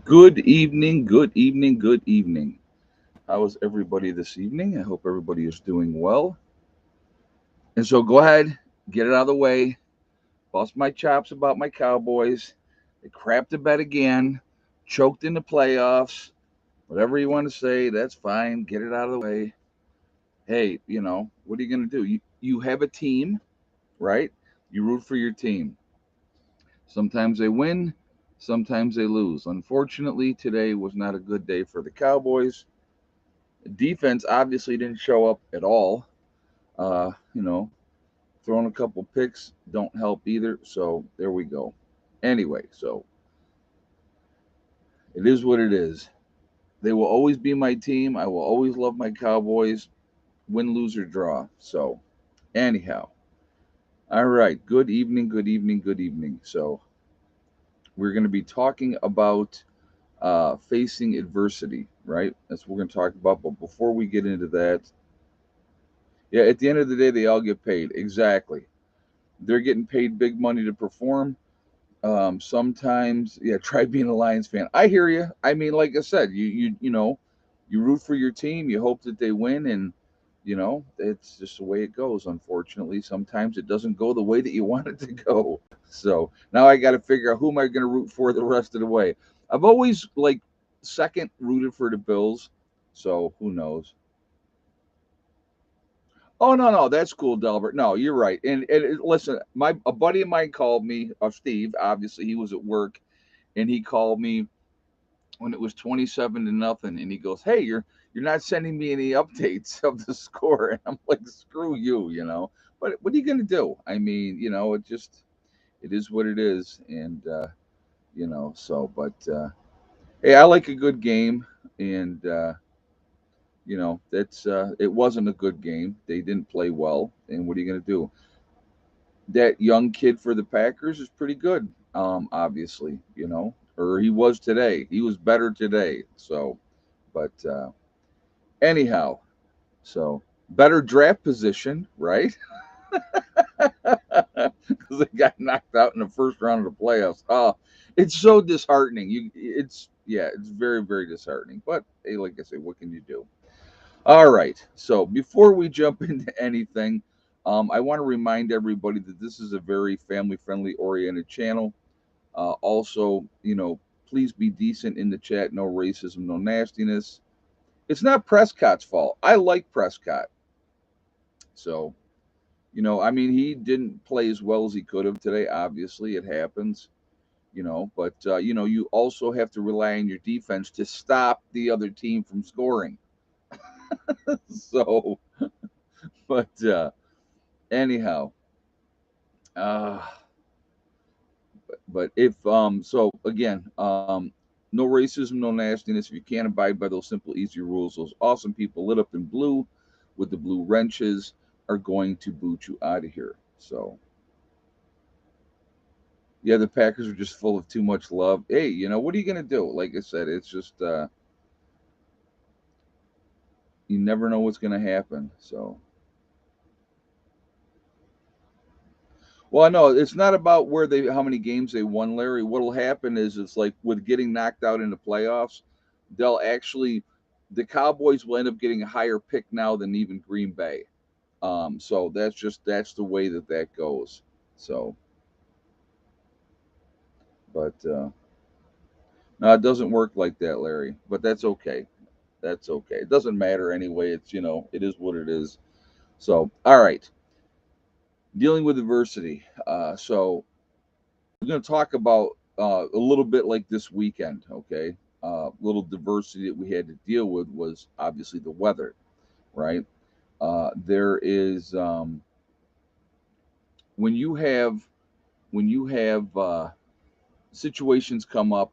Good evening, good evening, good evening. How is everybody this evening? I hope everybody is doing well. And so go ahead, get it out of the way. Bust my chops about my Cowboys. They crapped the bed again, choked in the playoffs. Whatever you want to say, that's fine. Get it out of the way. Hey, what are you going to do? You have a team, right? You root for your team. Sometimes they win, sometimes they lose. Unfortunately, today was not a good day for the Cowboys. Defense obviously didn't show up at all. Uh, you know, throwing a couple picks don't help either. So there we go. Anyway, so it is what it is. They will always be my team. I will always love my Cowboys, win, lose, or draw. So, anyhow, all right. Good evening, good evening, good evening. So, we're going to be talking about facing adversity, right? That's what we're going to talk about. But before we get into that, yeah, at the end of the day, they all get paid. Exactly. They're getting paid big money to perform. Sometimes, yeah, try being a Lions fan. I hear you. I mean, like I said, you root for your team. You hope that they win, and it's just the way it goes. Unfortunately, sometimes it doesn't go the way that you want it to go. So now I got to figure out who am I going to root for the rest of the way. I've always like second rooted for the Bills, so who knows? Oh no, that's cool, Delbert. No, you're right. And listen, my a buddy of mine called me, Steve. Obviously, he was at work, and he called me when it was 27-0, and he goes, "Hey, you're not sending me any updates of the score," and I'm like, "Screw you." But what are you gonna do? I mean, it is what it is, and so. But hey, I like a good game, and that's it wasn't a good game. They didn't play well, and what are you gonna do? That young kid for the Packers is pretty good. Obviously, or he was today. He was better today. So, but anyhow, so better draft position, right? Because they got knocked out in the first round of the playoffs. Oh, it's so disheartening. It's very very disheartening. But hey, like I say, what can you do? All right. So before we jump into anything, I want to remind everybody that this is a very family friendly oriented channel. Also, please be decent in the chat. No racism, no nastiness. It's not Prescott's fault. I like Prescott. So, I mean, he didn't play as well as he could have today. Obviously, it happens, but, you also have to rely on your defense to stop the other team from scoring. So, but anyhow, uh, but if so again, no racism, no nastiness. If you can't abide by those simple, easy rules, those awesome people lit up in blue with the blue wrenches are going to boot you out of here. So yeah, the Packers are just full of too much love. Hey, what are you gonna do? Like I said, it's just you never know what's gonna happen. So well, I know it's not about how many games they won, Larry. What'll happen is it's like with getting knocked out in the playoffs, they'll actually the Cowboys will end up getting a higher pick now than even Green Bay. So that's the way that goes. So, but no, it doesn't work like that, Larry. But that's okay. That's okay. It doesn't matter anyway. It's it is what it is. So, all right, dealing with adversity. So we're going to talk about a little bit like this weekend. Okay, little diversity that we had to deal with was obviously the weather, right? There is when you have situations come up,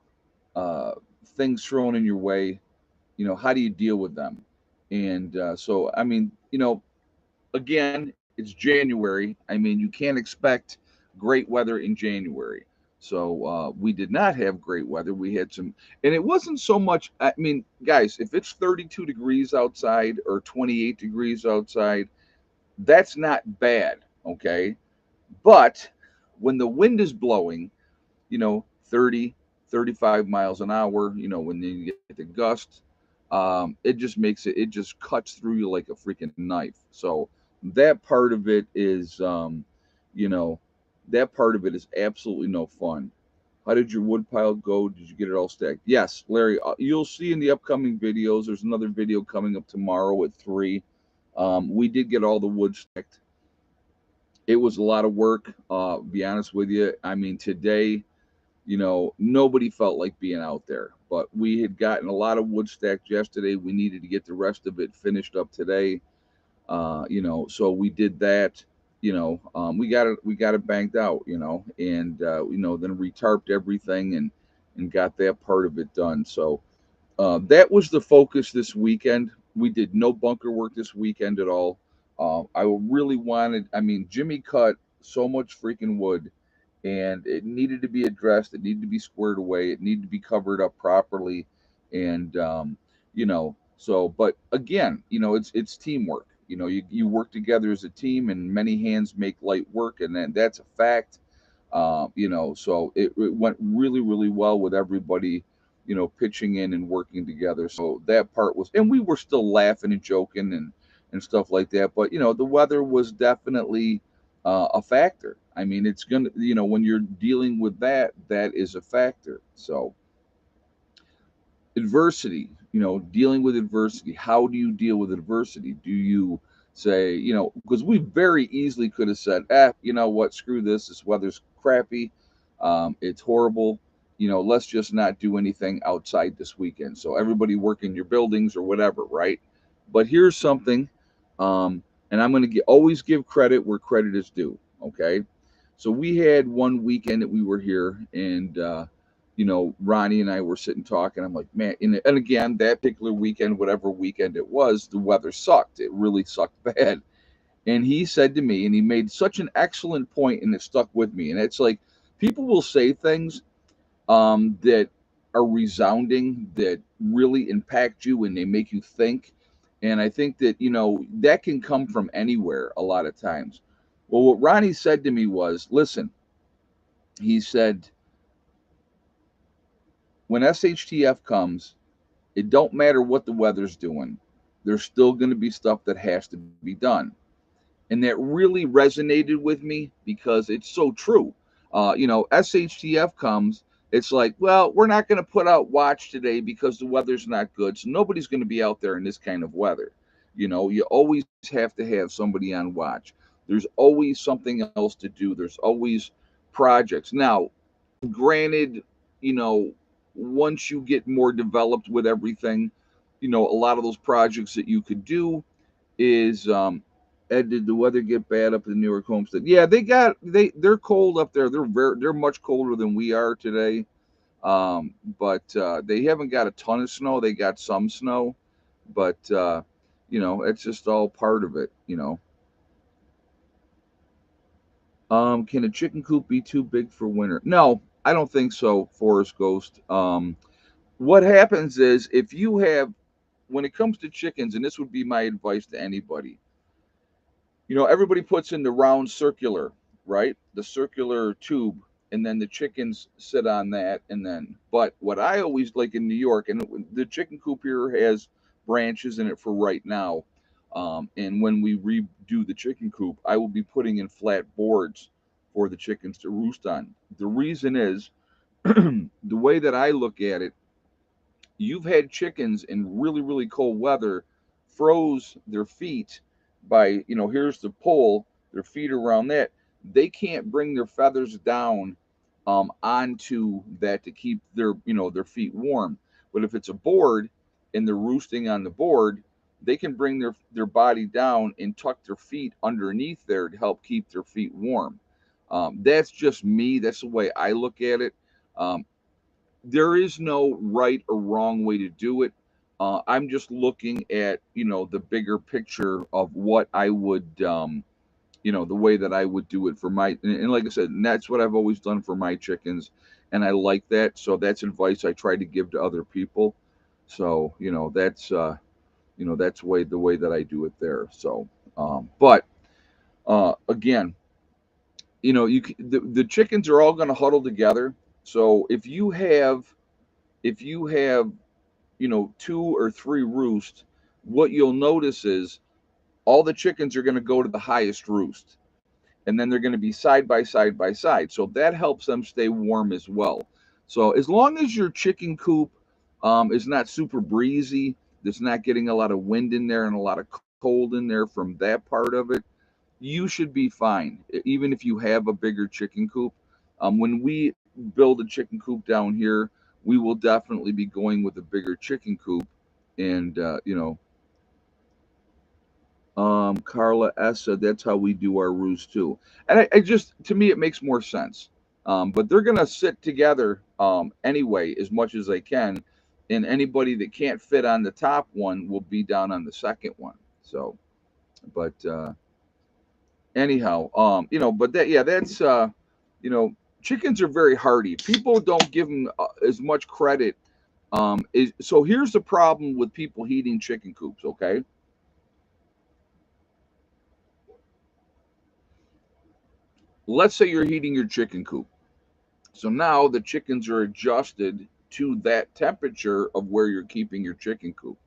uh, things thrown in your way. How do you deal with them? And so, I mean, again, it's January. I mean, you can't expect great weather in January. So we did not have great weather. We had some, and it wasn't so much. I mean, guys, if it's 32 degrees outside or 28 degrees outside, that's not bad. Okay. But when the wind is blowing, 30, 35 miles an hour, when you get the gust, it just it just cuts through you like a freaking knife. So that part of it is, you know, that part of it is absolutely no fun. How did your wood pile go? Did you get it all stacked? Yes, Larry. You'll see in the upcoming videos. There's another video coming up tomorrow at 3. We did get all the wood stacked. It was a lot of work. Be honest with you. I mean, today, nobody felt like being out there. But we had gotten a lot of wood stacked yesterday. We needed to get the rest of it finished up today. So we did that. We got it banked out. And then retarped everything and got that part of it done. So that was the focus this weekend. We did no bunker work this weekend at all. I really wanted. I mean, Jimmy cut so much freaking wood, and it needed to be addressed. It needed to be squared away. It needed to be covered up properly, and So, but again, it's teamwork. You work together as a team, and many hands make light work, and then that's a fact. So it went really, really well with everybody, pitching in and working together. So that part was, and we were still laughing and joking and stuff like that. But the weather was definitely a factor. I mean, it's gonna, when you're dealing with that, that is a factor. So adversity, dealing with adversity. How do you deal with adversity? Do you say, because we very easily could have said, you know what, screw this weather's crappy, it's horrible, let's just not do anything outside this weekend. So everybody work in your buildings or whatever, right? But here's something, and I'm going to always give credit where credit is due, okay? So we had one weekend that we were here, and Ronnie and I were sitting talking. I'm like, man, and again, that particular weekend, whatever weekend it was, the weather sucked. It really sucked bad. And he said to me, and he made such an excellent point, and it stuck with me. And it's like people will say things that are resounding, that really impact you, and they make you think. And I think that that can come from anywhere a lot of times. Well, what Ronnie said to me was, listen, he said, when SHTF comes, it don't matter what the weather's doing. There's still going to be stuff that has to be done. And that really resonated with me because it's so true. SHTF comes, it's like, well, we're not going to put out watch today because the weather's not good. So nobody's going to be out there in this kind of weather. You always have to have somebody on watch. There's always something else to do. There's always projects. Now, granted, you know, once you get more developed with everything, a lot of those projects that you could do is Ed, did the weather get bad up in the New York homestead? Yeah, they're cold up there. They're much colder than we are today. But they haven't got a ton of snow. They got some snow, but it's just all part of it. Can a chicken coop be too big for winter? No, I don't think so, Forest Ghost. What happens is if you have, when it comes to chickens, and this would be my advice to anybody, everybody puts in the round circular, right? The circular tube, and then the chickens sit on that. But what I always like in New York, and the chicken coop here has branches in it for right now. And when we redo the chicken coop, I will be putting in flat boards for the chickens to roost on. The reason is the way that I look at it, you've had chickens in really, really cold weather froze their feet by, here's the pole, their feet around that. They can't bring their feathers down onto that to keep their feet warm. But if it's a board and they're roosting on the board, they can bring their body down and tuck their feet underneath there to help keep their feet warm. That's just me. That's the way I look at it. Um, there is no right or wrong way to do it. I'm just looking at the bigger picture of what I would the way that I would do it for and like I said, and that's what I've always done for my chickens, and I like that. So that's advice I try to give to other people. So that's the way that I do it there. So but again, the chickens are all going to huddle together. So if you have, 2 or 3 roosts, what you'll notice is all the chickens are going to go to the highest roost, and then they're going to be side by side by side. So that helps them stay warm as well. So as long as your chicken coop is not super breezy, there's not getting a lot of wind in there and a lot of cold in there from that part of it, you should be fine, even if you have a bigger chicken coop. When we build a chicken coop down here, we will definitely be going with a bigger chicken coop. And, Carla S said that's how we do our roost too. And I just, to me, it makes more sense. But they're going to sit together anyway as much as they can. And anybody that can't fit on the top one will be down on the second one. So, but anyhow, but you know, chickens are very hardy. People don't give them as much credit. So here's the problem with people heating chicken coops. Okay, let's say you're heating your chicken coop. So now the chickens are adjusted to that temperature of where you're keeping your chicken coop.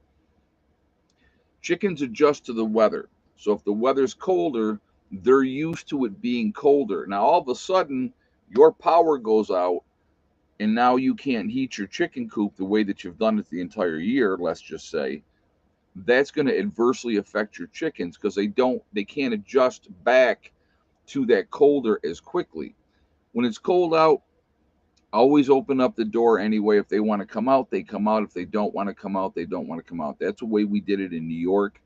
Chickens adjust to the weather. So if the weather's colder, they're used to it being colder. Now all of a sudden, your power goes out and now you can't heat your chicken coop the way that you've done it the entire year, let's just say. That's going to adversely affect your chickens because they can't adjust back to that colder as quickly. When it's cold out, always open up the door anyway. If they want to come out, they come out. If they don't want to come out, they don't want to come out. That's the way we did it in New York,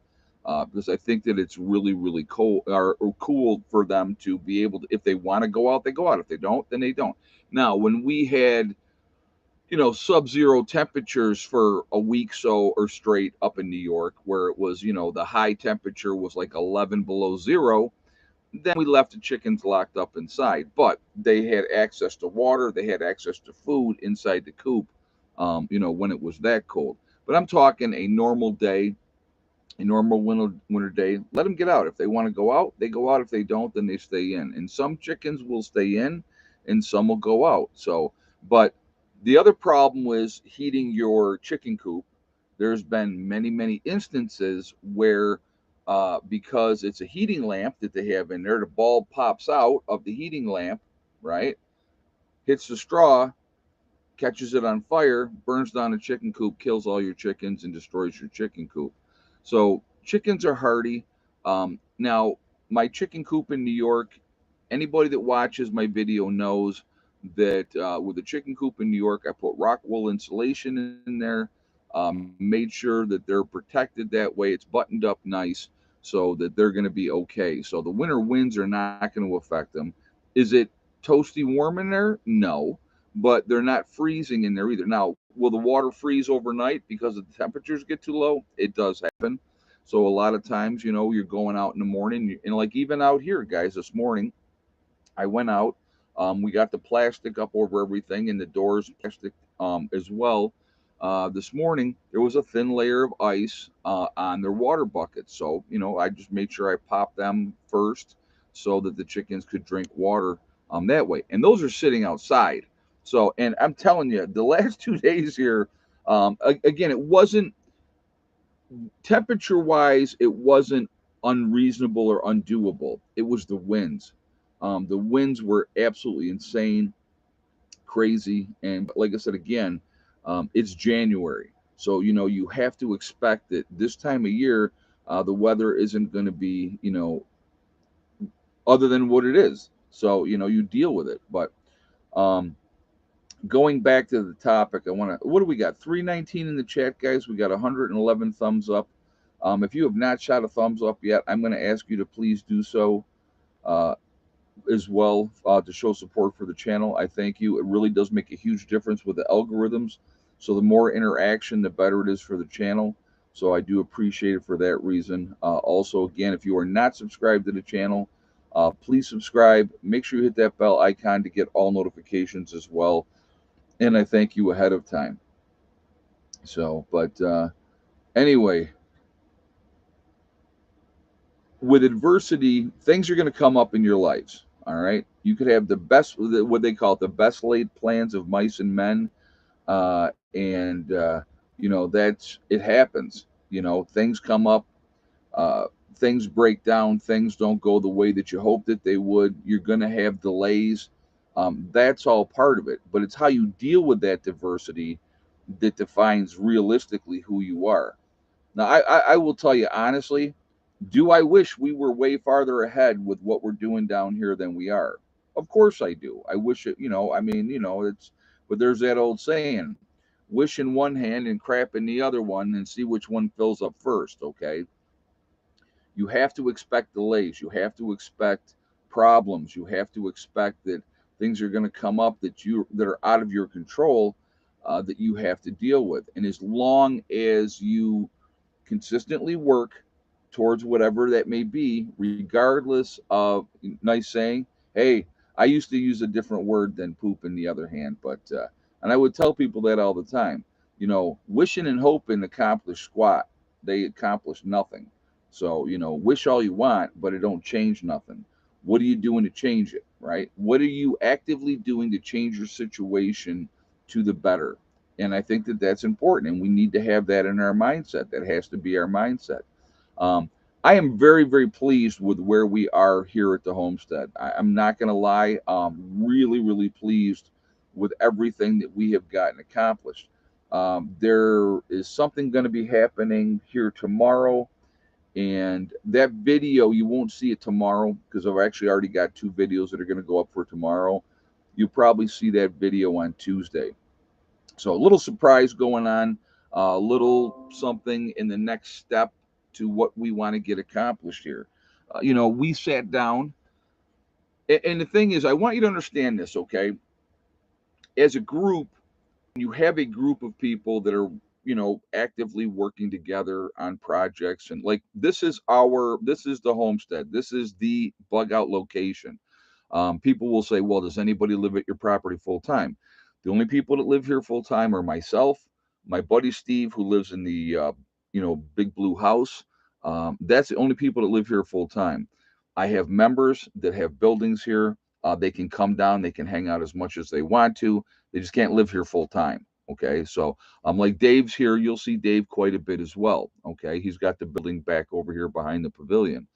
because I think that it's really, really cold or cool for them to be able to. If they want to go out, they go out. If they don't, then they don't. Now, when we had sub-zero temperatures for a week so or straight up in New York, where it was, the high temperature was like 11 below zero, then we left the chickens locked up inside. But they had access to water, they had access to food inside the coop, when it was that cold. But I'm talking a normal winter day. Let them get out. If they want to go out, they go out. If they don't, then they stay in. And some chickens will stay in, and some will go out. So, but the other problem was heating your chicken coop. There's been many, many instances where, because it's a heating lamp that they have in there, the bulb pops out of the heating lamp, right? Hits the straw, catches it on fire, burns down the chicken coop, kills all your chickens, and destroys your chicken coop. So chickens are hardy. Now, my chicken coop in New York, anybody that watches my video knows that with the chicken coop in New York, I put rock wool insulation in there, made sure that they're protected that way. It's buttoned up nice so that they're going to be okay. So the winter winds are not going to affect them. Is it toasty warm in there? No, but they're not freezing in there either. Now, will the water freeze overnight because the temperatures get too low? It does happen. So a lot of times, you're going out in the morning, and like even out here, guys, this morning, I went out. We got the plastic up over everything, and the doors plastic as well. This morning, there was a thin layer of ice on their water buckets. So, I just made sure I popped them first so that the chickens could drink water that way. And those are sitting outside. So, and I'm telling you, the last 2 days here, again, it wasn't temperature wise, it wasn't unreasonable or undoable. It was the winds. The winds were absolutely insane, crazy, and like I said again, it's January, so you have to expect that this time of year, the weather isn't going to be other than what it is. So you deal with it. But um, going back to the topic, I want to. What do we got? 319 in the chat, guys. We got 111 thumbs up. If you have not shot a thumbs up yet, I'm going to ask you to please do so. As well, to show support for the channel. I thank you. It really does make a huge difference with the algorithms. So the more interaction, the better it is for the channel. So I do appreciate it for that reason. Also, again, if you are not subscribed to the channel, please subscribe. Make sure you hit that bell icon to get all notifications as well. And I thank you ahead of time. So, but anyway, with adversity, things are going to come up in your lives. All right, you could have the best, what they call it, the best laid plans of mice and men, and that's it happens. Things come up, uh, things break down, things don't go the way that you hope that they would. You're going to have delays. That's all part of it, but it's how you deal with that diversity that defines realistically who you are. Now, I will tell you honestly, do I wish we were way farther ahead with what we're doing down here than we are? Of course I do. I wish it, I mean, but there's that old saying, wish in one hand and crap in the other one and see which one fills up first, okay? You have to expect delays. You have to expect problems. You have to expect that things are going to come up that are out of your control, that you have to deal with. And as long as you consistently work towards whatever that may be, regardless of, nice saying, hey, I used to use a different word than poop in the other hand, and I would tell people that all the time. Wishing and hoping accomplish squat. They accomplish nothing. So, wish all you want, but it don't change nothing. What are you doing to change it, right? What are you actively doing to change your situation to the better? And I think that that's important, and we need to have that in our mindset. That has to be our mindset. Um, I am very, very pleased with where we are here at the homestead. I'm not going to lie. Really, really pleased with everything that we have gotten accomplished. There is something going to be happening here tomorrow, and that video, you won't see it tomorrow because I've actually already got two videos that are going to go up for tomorrow. You'll probably see that video on Tuesday. So a little surprise going on, a little something in the next step to what we want to get accomplished here. We sat down, and the thing is, I want you to understand this, okay? As a group, you have a group of people that are, actively working together on projects, and like this is the homestead, this is the bug out location. People will say, well, does anybody live at your property full time? The only people that live here full time are myself, my buddy Steve, who lives in the big blue house. That's the only people that live here full time. I have members that have buildings here. They can come down, they can hang out as much as they want to. They just can't live here full time. Okay, so like Dave's here. You'll see Dave quite a bit as well. Okay, he's got the building back over here behind the pavilion.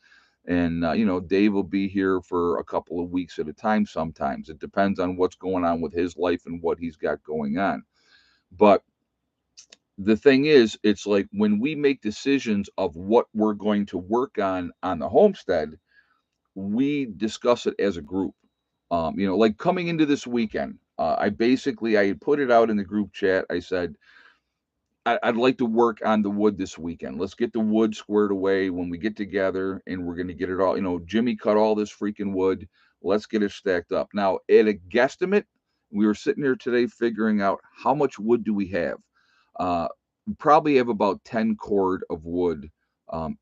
And Dave will be here for a couple of weeks at a time. Sometimes it depends on what's going on with his life and what he's got going on. But the thing is, it's like when we make decisions of what we're going to work on the homestead, we discuss it as a group. Like coming into this weekend, I had put it out in the group chat. I said, I'd like to work on the wood this weekend. Let's get the wood squared away when we get together, and we're going to get it all. Jimmy cut all this freaking wood. Let's get it stacked up. Now, at a guesstimate, we were sitting here today figuring out how much wood do we have. We probably have about 10 cord of wood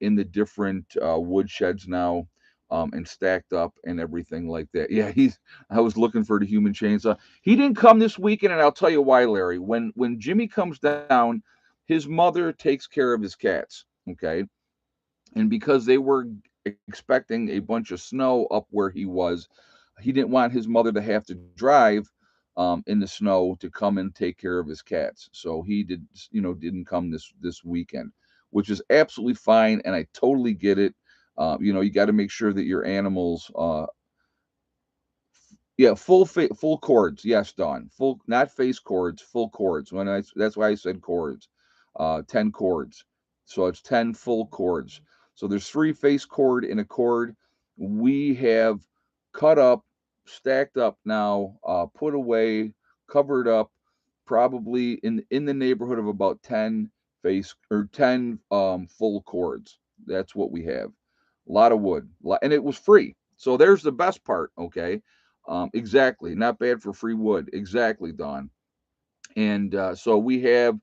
in the different wood sheds now, and stacked up and everything like that. Yeah, I was looking for the human chainsaw. He didn't come this weekend, and I'll tell you why, Larry. When Jimmy comes down, his mother takes care of his cats. Okay, and because they were expecting a bunch of snow up where he was, he didn't want his mother to have to drive in the snow to come and take care of his cats. So he didn't come this weekend, which is absolutely fine, and I totally get it. You got to make sure that your animals yeah, full chords. Yes, Don. Full, not face chords, full chords. That's why I said chords. 10 chords. So it's 10 full chords. So there's three face chord in a chord. We have cut up, stacked up now, put away, covered up, probably in the neighborhood of about 10 face or 10 full chords. That's what we have. A lot of wood. And it was free. So there's the best part, okay? Exactly. Not bad for free wood. Exactly, Don. And so we have,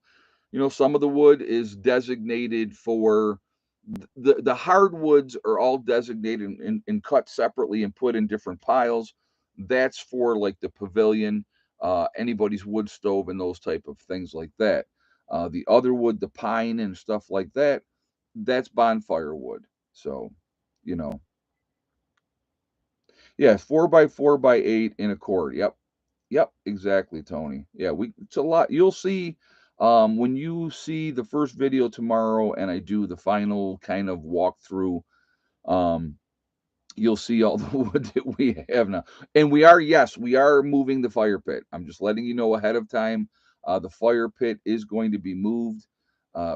some of the wood is designated for the hardwoods are all designated and cut separately and put in different piles. That's for like the pavilion, anybody's wood stove, and those type of things like that. The other wood, the pine and stuff like that, that's bonfire wood. So, you know, Yeah, 4 by 4 by 8 in a cord. Yep. Yep, exactly, Tony. Yeah, it's a lot. You'll see when you see the first video tomorrow and I do the final kind of walkthrough, um, you'll see all the wood that we have now. And yes, we are moving the fire pit. I'm just letting you know ahead of time. The fire pit is going to be moved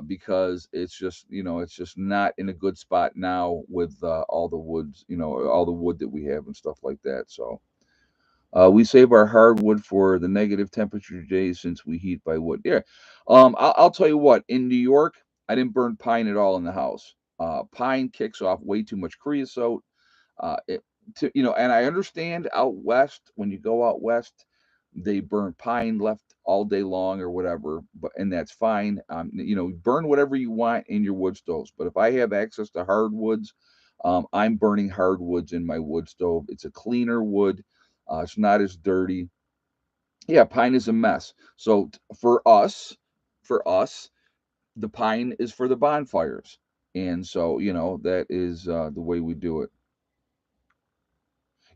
because it's just not in a good spot now with all the woods, all the wood that we have and stuff like that. So we save our hardwood for the negative temperature days since we heat by wood. Yeah. I'll tell you what, in New York, I didn't burn pine at all in the house. Pine kicks off way too much creosote. It, and I understand out west, when you go out west, they burn pine left all day long or whatever, and that's fine. Burn whatever you want in your wood stoves. But if I have access to hardwoods, I'm burning hardwoods in my wood stove. It's a cleaner wood. It's not as dirty. Yeah, pine is a mess. So for us, the pine is for the bonfires, and so that is the way we do it.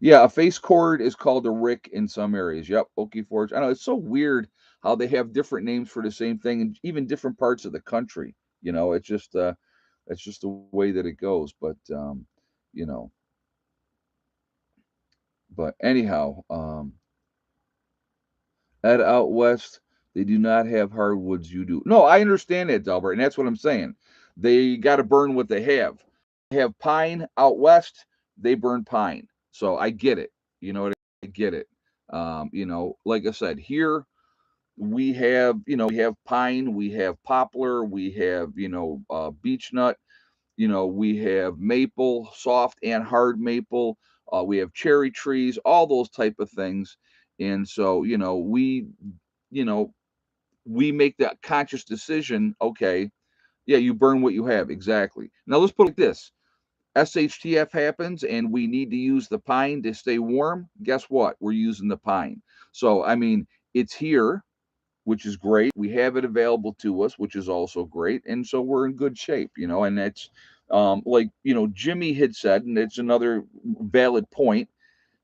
Yeah, a face cord is called a rick in some areas. Yep, Okie Forge. I know it's so weird how they have different names for the same thing in even different parts of the country. It's just the way that it goes. You know, but anyhow, Ed out west, they do not have hardwoods. You do. No, I understand that, Delbert, and that's what I'm saying. They got to burn what they have. They have pine out west. They burn pine. So I get it. I get it. Like I said, here we have pine, we have poplar, we have beech nut, we have maple, soft and hard maple, we have cherry trees, all those type of things, and so you know we make that conscious decision. Okay, yeah, you burn what you have exactly. Now let's put it like this: SHTF happens and we need to use the pine to stay warm. Guess what? We're using the pine. So I mean, it's here, which is great. We have it available to us, which is also great. And so we're in good shape, and that's like, Jimmy had said, and it's another valid point.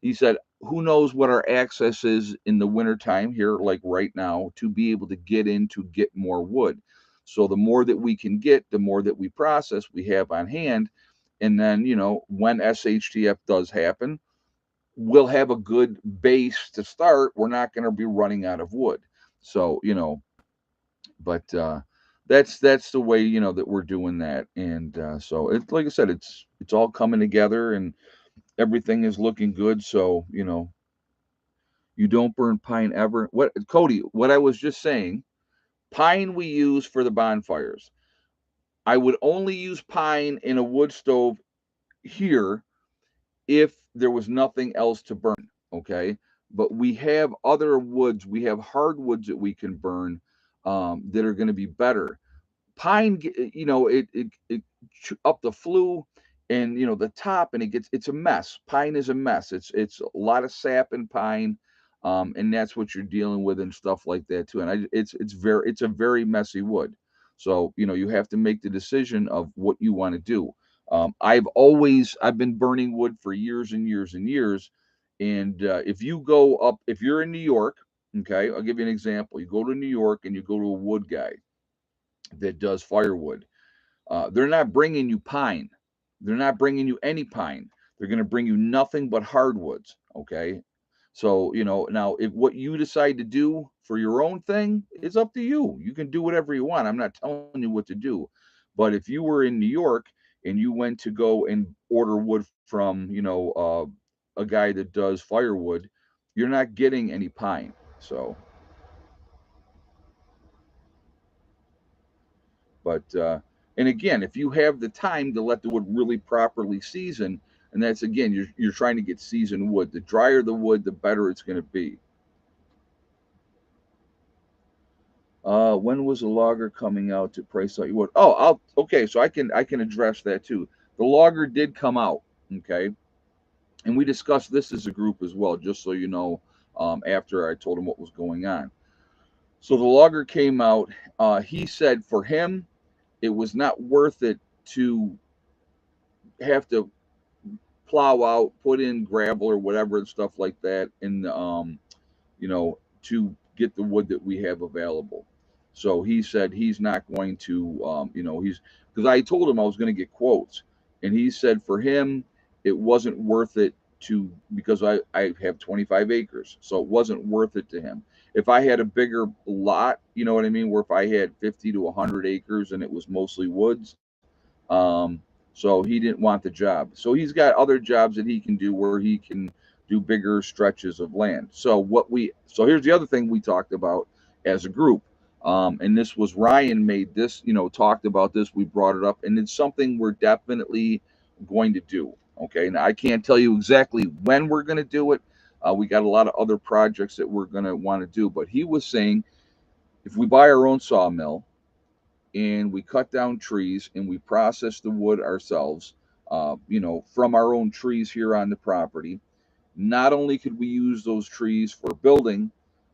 He said, who knows what our access is in the wintertime here, like right now, to be able to get in to get more wood. So the more that we can get, the more that we process, we have on hand. And then, when SHTF does happen, we'll have a good base to start. We're not going to be running out of wood. So, but that's the way that we're doing that, and so it's like I said, it's all coming together, and everything is looking good. So you don't burn pine ever. What, Cody? What I was just saying, pine we use for the bonfires. I would only use pine in a wood stove here if there was nothing else to burn. Okay, but we have other woods. We have hardwoods that we can burn that are going to be better. Pine, it up the flue, and the top, and it's a mess. Pine is a mess. It's a lot of sap in pine, and that's what you're dealing with and stuff like that too. And it's a very messy wood. So you have to make the decision of what you want to do. I've been burning wood for years and years and years, and if you're in New York, okay, I'll give you an example. You go to New York and you go to a wood guy that does firewood. They're not bringing you pine. They're not bringing you any pine. They're going to bring you nothing but hardwoods. Okay. So, now if what you decide to do for your own thing is up to you. You can do whatever you want. I'm not telling you what to do. But if you were in New York and you went to go and order wood from, a guy that does firewood, you're not getting any pine. So, But and again, if you have the time to let the wood really properly season, and that's again, you're trying to get seasoned wood. The drier the wood, the better it's going to be. When was the logger coming out to price out your wood? Oh, I'll okay, so I can address that too. The logger did come out, okay, and we discussed this as a group as well, just so you know. After I told him what was going on, so the logger came out. He said for him, it was not worth it to have to plow out, put in gravel or whatever and stuff like that, and to get the wood that we have available. So he said he's not going to, he's because I told him I was going to get quotes, and he said for him it wasn't worth it to because I have 25 acres, so it wasn't worth it to him. If I had a bigger lot, you know what I mean, where if I had 50 to 100 acres and it was mostly woods, um, so he didn't want the job. So he's got other jobs that he can do where he can do bigger stretches of land. So here's the other thing we talked about as a group. And this was Ryan made this, talked about this. We brought it up, and it's something we're definitely going to do. Okay, now I can't tell you exactly when we're going to do it. We got a lot of other projects that we're going to want to do, but he was saying if we buy our own sawmill and we cut down trees and we process the wood ourselves, from our own trees here on the property. Not only could we use those trees for building,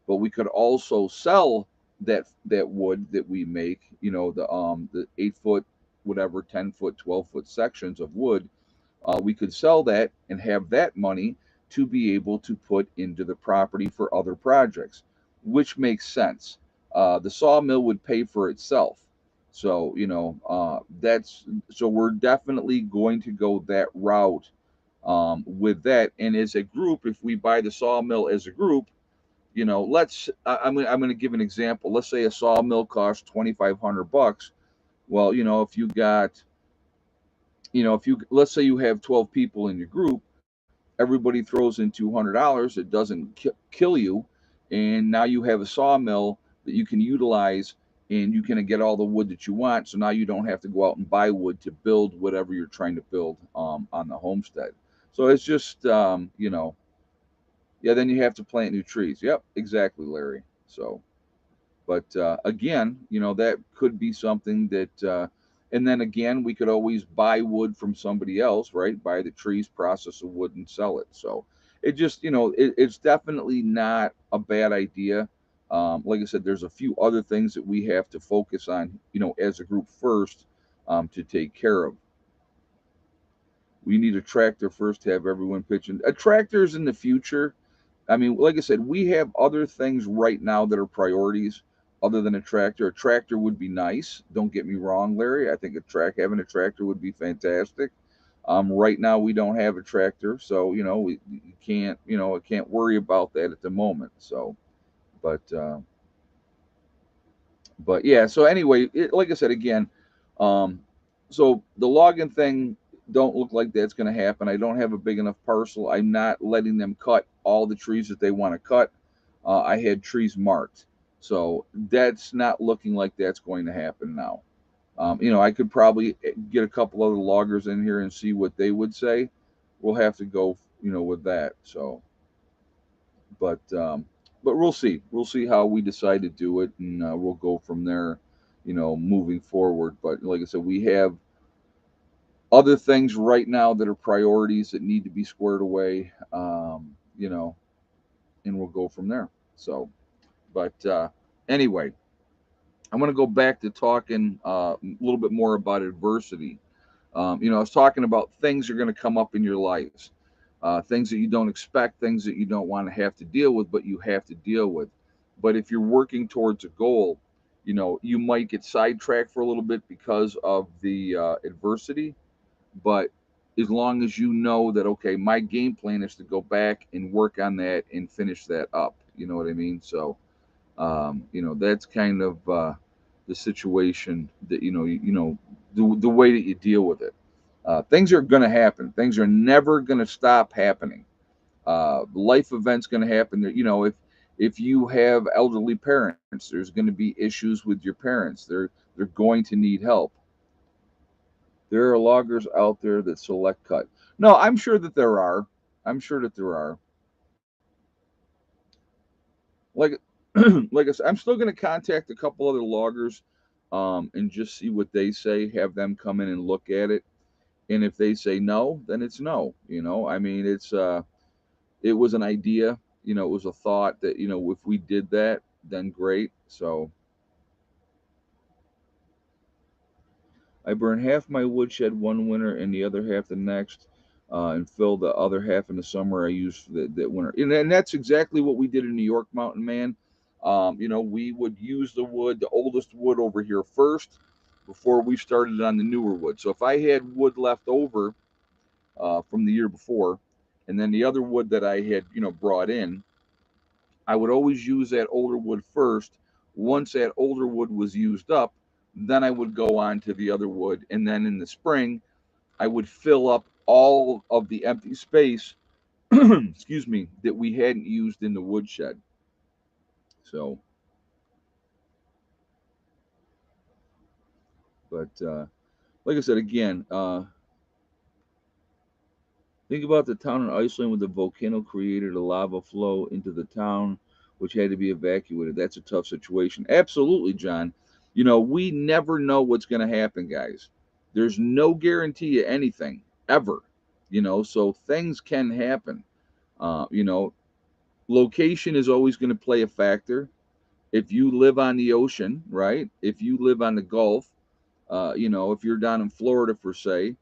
but we could also sell that wood that we make. The 8 foot, whatever, 10 foot, 12 foot sections of wood, we could sell that and have that money to be able to put into the property for other projects, which makes sense. The sawmill would pay for itself. So, that's so we're definitely going to go that route with that. And as a group, if we buy the sawmill as a group, I'm going to give an example. Let's say a sawmill costs $2,500. Well, if you let's say you have 12 people in your group, everybody throws in $200, it doesn't kill you, and now you have a sawmill that you can utilize, and you can get all the wood that you want. So now you don't have to go out and buy wood to build whatever you're trying to build on the homestead. So it's just yeah. Then you have to plant new trees. Yep, exactly, Larry. So but again, that could be something that, and then again, we could always buy wood from somebody else, right? Buy the trees, process the wood, and sell it. So it just, it's definitely not a bad idea. Like I said, there's a few other things that we have to focus on, as a group first, to take care of. We need a tractor first to have everyone pitching. A tractor's in the future. I mean, like I said, we have other things right now that are priorities other than a tractor. A tractor would be nice. Don't get me wrong, Larry. I think having a tractor would be fantastic. Right now we don't have a tractor, so we can't I can't worry about that at the moment. So, but yeah. So anyway, like I said again, um, so the logging thing don't look like that's going to happen. I don't have a big enough parcel. I'm not letting them cut all the trees that they want to cut. I had trees marked, so that's not looking like that's going to happen now. I could probably get a couple other loggers in here and see what they would say. We'll have to go, with that. So, but we'll see. We'll see how we decide to do it, and we'll go from there. Moving forward. But like I said, we have other things right now that are priorities that need to be squared away. And we'll go from there. So, but anyway, I'm going to go back to talking a little bit more about adversity. I was talking about things are going to come up in your lives, things that you don't expect, things that you don't want to have to deal with, but you have to deal with. But if you're working towards a goal, you might get sidetracked for a little bit because of the adversity. But as long as you know that, okay, my game plan is to go back and work on that and finish that up. You know what I mean? So, that's kind of the situation that the way that you deal with it. Things are going to happen. Things are never going to stop happening. Life events going to happen. If you have elderly parents, there's going to be issues with your parents. They're going to need help. There are loggers out there that select cut. No, I'm sure that there are. I'm sure that there are. Like like I said, I'm still going to contact a couple other loggers, and just see what they say. Have them come in and look at it, and if they say no, then it's no. I mean, it was an idea. It was a thought that if we did that, then great. So I burned half my woodshed one winter and the other half the next. and fill the other half in the summer. I use for the winter, and that's exactly what we did in New York Mountain Man. We would use the wood, the oldest wood over here first, before we started on the newer wood. So if I had wood left over from the year before, and then the other wood that I had brought in, I would always use that older wood first. Once that older wood was used up, then I would go on to the other wood, and then in the spring I would fill up all of the empty space, excuse me, that we hadn't used in the woodshed. So, but like I said again, think about the town in Iceland where the volcano created a lava flow into the town, which had to be evacuated. That's a tough situation. Absolutely, John. We never know what's going to happen, guys. There's no guarantee of anything ever. So things can happen. Uh, you know, Location is always going to play a factor. If you live on the ocean, right? If you live on the Gulf, if you're down in Florida, for say,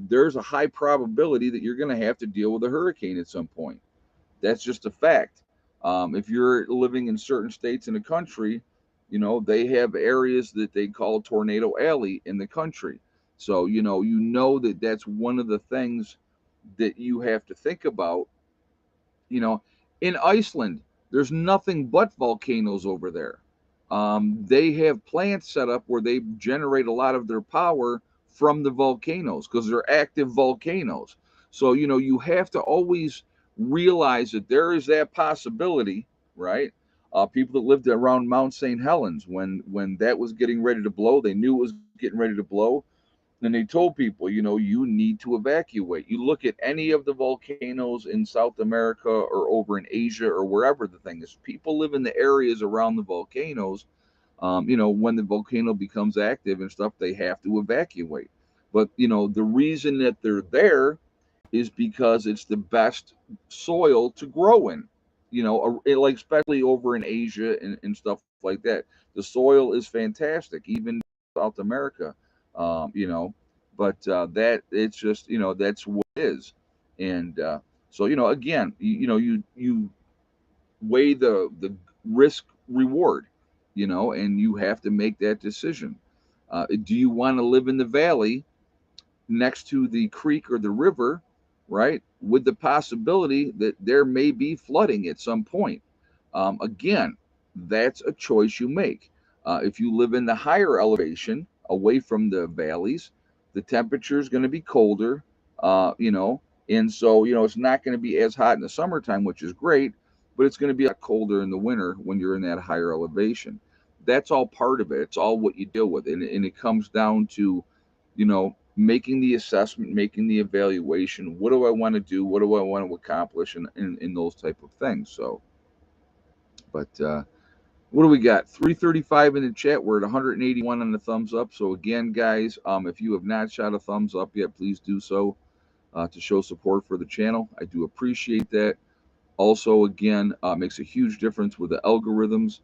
there's a high probability that you're going to have to deal with a hurricane at some point. That's just a fact. If you're living in certain states in the country, they have areas that they call Tornado Alley in the country. So, that that's one of the things that you have to think about. you know, in Iceland, there's nothing but volcanoes over there. They have plants set up where they generate a lot of their power from the volcanoes because they're active volcanoes. So, you have to always realize that there is that possibility, right? People that lived around Mount St. Helens, when that was getting ready to blow, they knew it was getting ready to blow, and they told people, you need to evacuate. You look at any of the volcanoes in South America or over in Asia or wherever the thing is, people live in the areas around the volcanoes. When the volcano becomes active and stuff, they have to evacuate. But, the reason that they're there is because it's the best soil to grow in. Like especially over in Asia and stuff like that. The soil is fantastic, even South America. Um, you know, but that it's just that's what it is, and so again, you weigh the risk reward, and you have to make that decision. Do you want to live in the valley next to the creek or the river, right? With the possibility that there may be flooding at some point. Again, that's a choice you make. If you live in the higher elevation, away from the valleys, the temperature is going to be colder, and so, it's not going to be as hot in the summertime, which is great, but it's going to be a lot colder in the winter when you're in that higher elevation. That's all part of it. It's all what you deal with. And it comes down to, making the assessment, making the evaluation. What do I want to do? What do I want to accomplish? And those type of things. So, but what do we got? 335 in the chat. We're at 181 on the thumbs up. So again, guys, if you have not shot a thumbs up yet, please do so to show support for the channel. I do appreciate that. Also, again, makes a huge difference with the algorithms,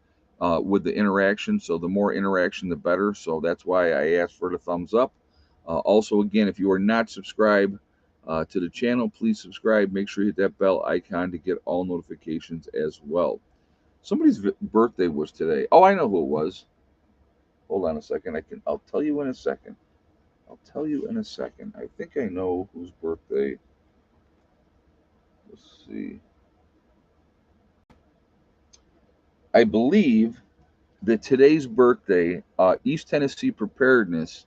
with the interaction. So the more interaction, the better. So that's why I asked for the thumbs up. Also, again, if you are not subscribed to the channel, please subscribe. Make sure you hit that bell icon to get all notifications as well. Somebody's birthday was today. Oh, I know who it was. Hold on a second. I'll tell you in a second. I'll tell you in a second. I think I know whose birthday. Let's see. I believe that today's birthday, East Tennessee Preparedness,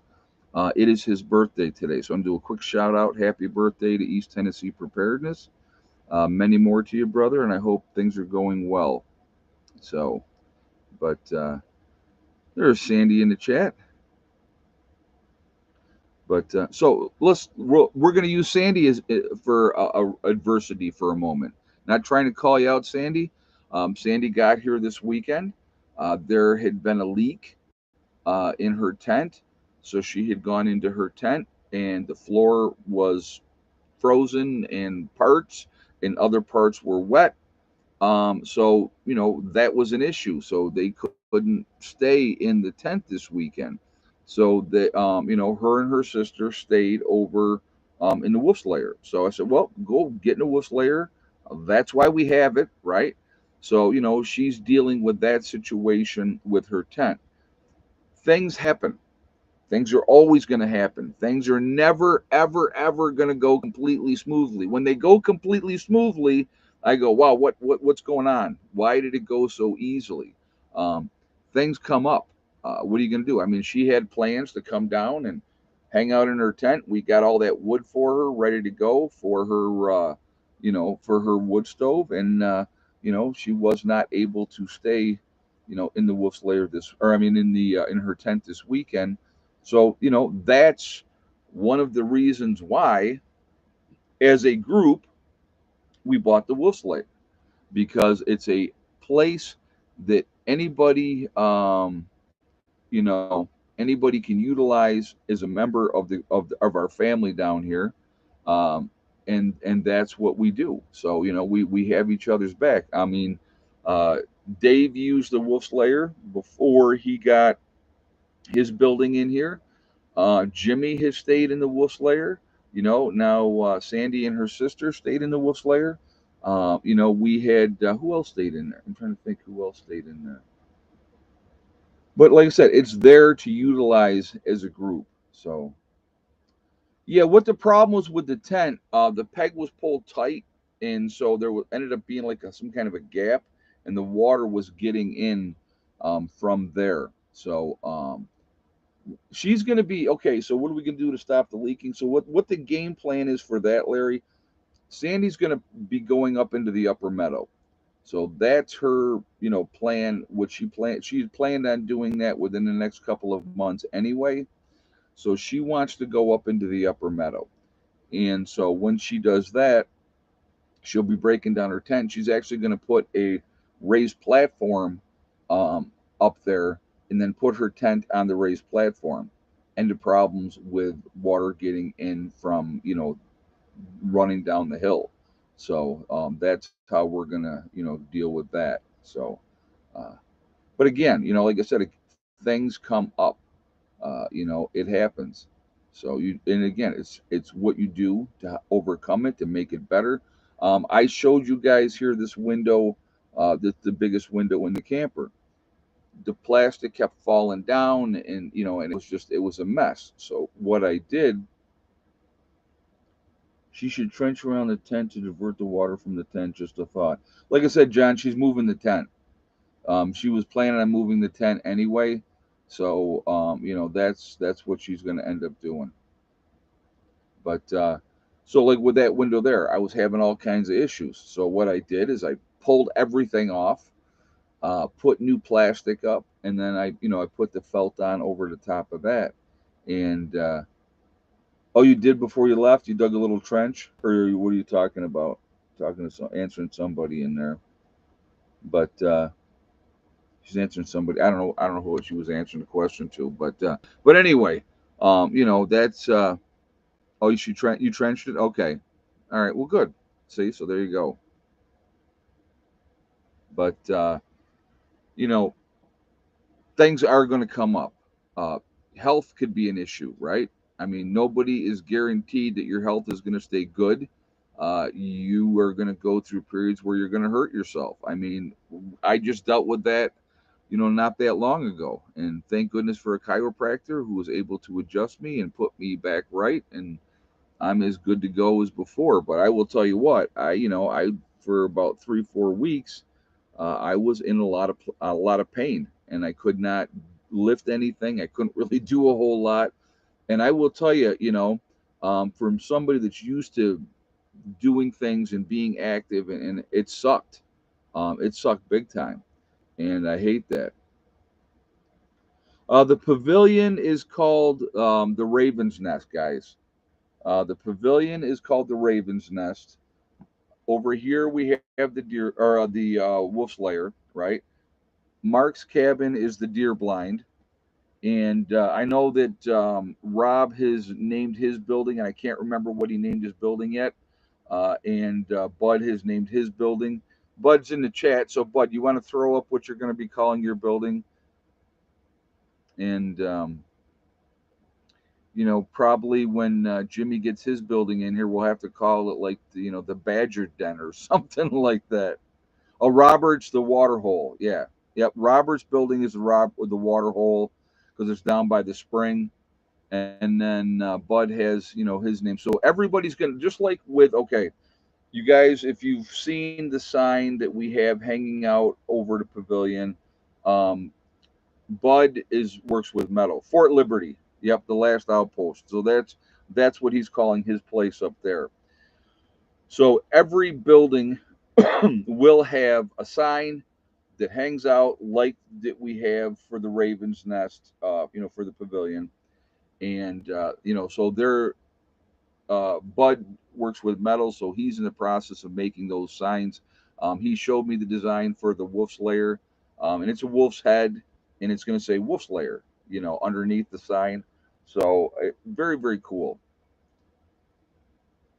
it is his birthday today. So I'm going to do a quick shout out. Happy birthday to East Tennessee Preparedness. Many more to you, brother, and I hope things are going well. So, but there's Sandy in the chat. But so we're going to use Sandy as for adversity for a moment. Not trying to call you out, Sandy. Sandy got here this weekend. There had been a leak in her tent, so she had gone into her tent, and the floor was frozen in parts, and other parts were wet. So that was an issue. So they couldn't stay in the tent this weekend. So that her and her sister stayed over in the wolf slayer. So I said, well, go get in the wolf slayer. That's why we have it, right? So, she's dealing with that situation with her tent. Things happen. Things are always going to happen. Things are never, ever, ever going to go completely smoothly. When they go completely smoothly, I go, wow, what's going on? Why did it go so easily? Um, Things come up. What are you going to do? I mean, she had plans to come down and hang out in her tent. We got all that wood for her, ready to go for her, for her wood stove, and she was not able to stay, in the wolf's lair or I mean, in her tent this weekend. So, that's one of the reasons why, as a group, we bought the Wolf Lake, because it's a place that you know, anybody can utilize as a member of our family down here, um, and that's what we do. So, we have each other's back. I mean, uh, Dave used the Wolf Slayer before he got his building in here. Jimmy has stayed in the Wolf's Lair. Now Sandy and her sister stayed in the Wolf's Lair. We had who else stayed in there? I'm trying to think who else stayed in there. But like I said, it's there to utilize as a group. So yeah, what the problem was with the tent, the peg was pulled tight, and so ended up being like some kind of a gap, and the water was getting in from there. So she's going to be okay. So what are we going to do to stop the leaking? So what the game plan is for that, Larry? Sandy's going to be going up into the upper meadow. So that's her, plan. What she's planned on doing that within the next couple of months anyway. So she wants to go up into the upper meadow. And so when she does that, she'll be breaking down her tent. She's actually going to put a raised platform um, up there, and then put her tent on the raised platform. And the problems with water getting in from, running down the hill. So that's how we're gonna, deal with that. So, uh, but again, like I said, things come up. It happens. So and again, it's what you do to overcome it, to make it better. I showed you guys here this window, the biggest window in the camper. The plastic kept falling down, and it was a mess. So what I did, she should trench around the tent to divert the water from the tent. Just a thought. Like I said, John, she's moving the tent. She was planning on moving the tent anyway, so that's what she's going to end up doing. But so like with that window there, I was having all kinds of issues. So what I did is I pulled everything off, put new plastic up, and then I put the felt on over the top of that. And oh, you did before you left? You dug a little trench, or what are you talking about? Talking to answering somebody in there, but she's answering somebody. I don't know who she was answering the question to, but anyway, that's oh, you trenched it. Okay, all right. Well, good. See, so there you go. But you know, things are going to come up. Uh, Health could be an issue, right? I mean, nobody is guaranteed that your health is going to stay good. You are going to go through periods where you're going to hurt yourself. I mean, I just dealt with that, not that long ago. And thank goodness for a chiropractor who was able to adjust me and put me back right. And I'm as good to go as before. But I will tell you what, I for about 3 4 weeks, I was in a lot of pain, and I could not lift anything. I couldn't really do a whole lot. And I will tell you, from somebody that's used to doing things and being active, and it sucked. It sucked big time, and I hate that. The pavilion is called the Raven's Nest, guys. The pavilion is called the Raven's Nest. Over here we have the deer or the wolf's lair, right? Mark's cabin is the deer blind, and I know that Rob has named his building, and I can't remember what he named his building yet. And Bud has named his building. Bud's in the chat, so Bud, you want to throw up what you're going to be calling your building? And Probably when Jimmy gets his building in here, we'll have to call it like the Badger Den or something like that. Oh, Roberts, the water hole. Yeah, yep. Roberts building is the water hole because it's down by the spring, and then Bud has his name. So everybody's gonna, just like with, okay, you guys, if you've seen the sign that we have hanging out over the pavilion, um, Bud is works with metal. Fort Liberty. Yep, the last outpost. So that's what he's calling his place up there. So every building will have a sign that hangs out like that we have for the Ravens Nest, for the pavilion. And so Bud works with metal, so he's in the process of making those signs. He showed me the design for the wolf's lair, and it's a wolf's head, and it's going to say wolf's lair, underneath the sign. So very, very cool.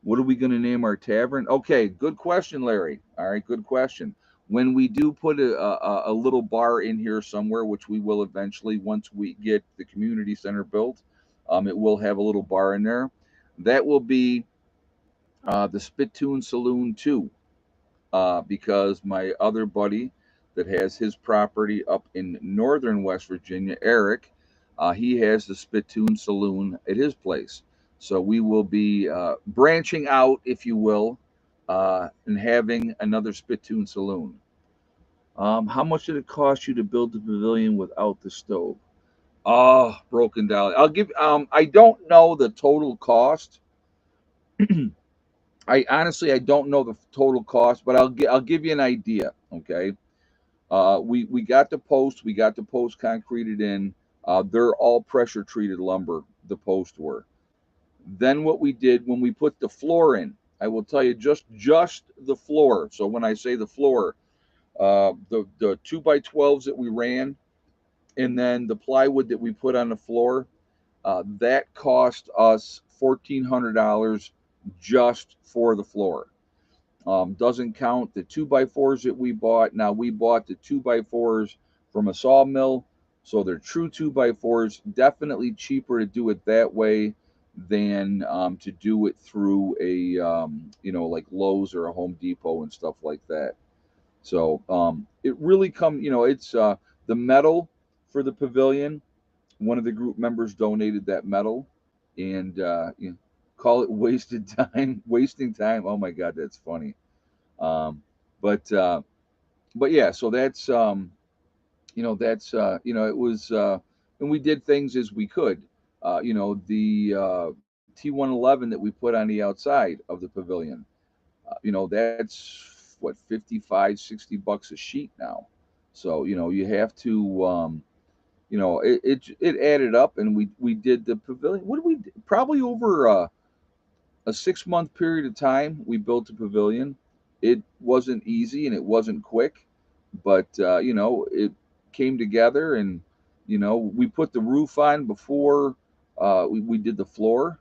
What are we going to name our tavern? Okay, good question, Larry. All right, good question. When we do put a little bar in here somewhere, which we will eventually once we get the community center built, it will have a little bar in there. That will be the Spittoon Saloon too, because my other buddy that has his property up in northern West Virginia, Eric, he has the Spittoon Saloon at his place. So we will be branching out, if you will, and having another Spittoon Saloon. How much did it cost you to build the pavilion without the stove? Oh, broken down. I'll give. I don't know the total cost. I don't know the total cost, but I'll give you an idea. Okay, we got the posts, concreted in. They're all pressure treated lumber. The posts were. Then what we did when we put the floor in, I will tell you just the floor. So when I say the floor, the 2x12s that we ran, and then the plywood that we put on the floor, that cost us $1,400 just for the floor. Doesn't count the 2x4s that we bought. Now we bought the 2x4s from a sawmill, so they're true 2x4s. Definitely cheaper to do it that way than to do it through a like Lowe's or a Home Depot and stuff like that. So it really it's the metal for the pavilion. One of the group members donated that metal, and call it wasted time, wasting time. Oh my God, that's funny. Um, but uh, but yeah, so it was, and we did things as we could. The T111 that we put on the outside of the pavilion. That's what, 55, $60 a sheet now. So you have to. It added up, and we did the pavilion. What did we do? Probably over a 6 month period of time, we built a pavilion. It wasn't easy and it wasn't quick, but it came together, and we put the roof on before we did the floor,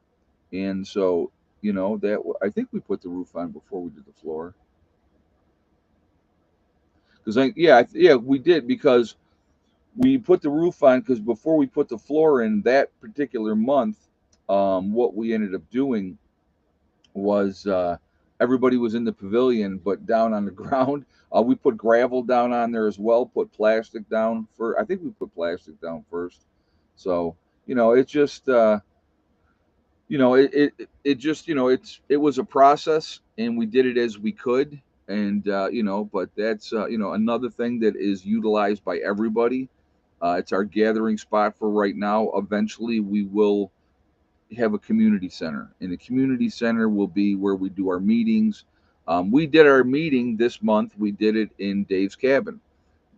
and so I think we put the roof on before we did the floor, because yeah, we did, because we put the roof on, because before we put the floor in that particular month, what we ended up doing was everybody was in the pavilion, but down on the ground, we put gravel down on there as well. Put plastic down for. I think we put plastic down first. So it's just it just it was a process, and we did it as we could, and but that's another thing that is utilized by everybody. It's our gathering spot for right now. Eventually, we will have a community center, and the community center will be where we do our meetings. We did our meeting this month. We did it in Dave's cabin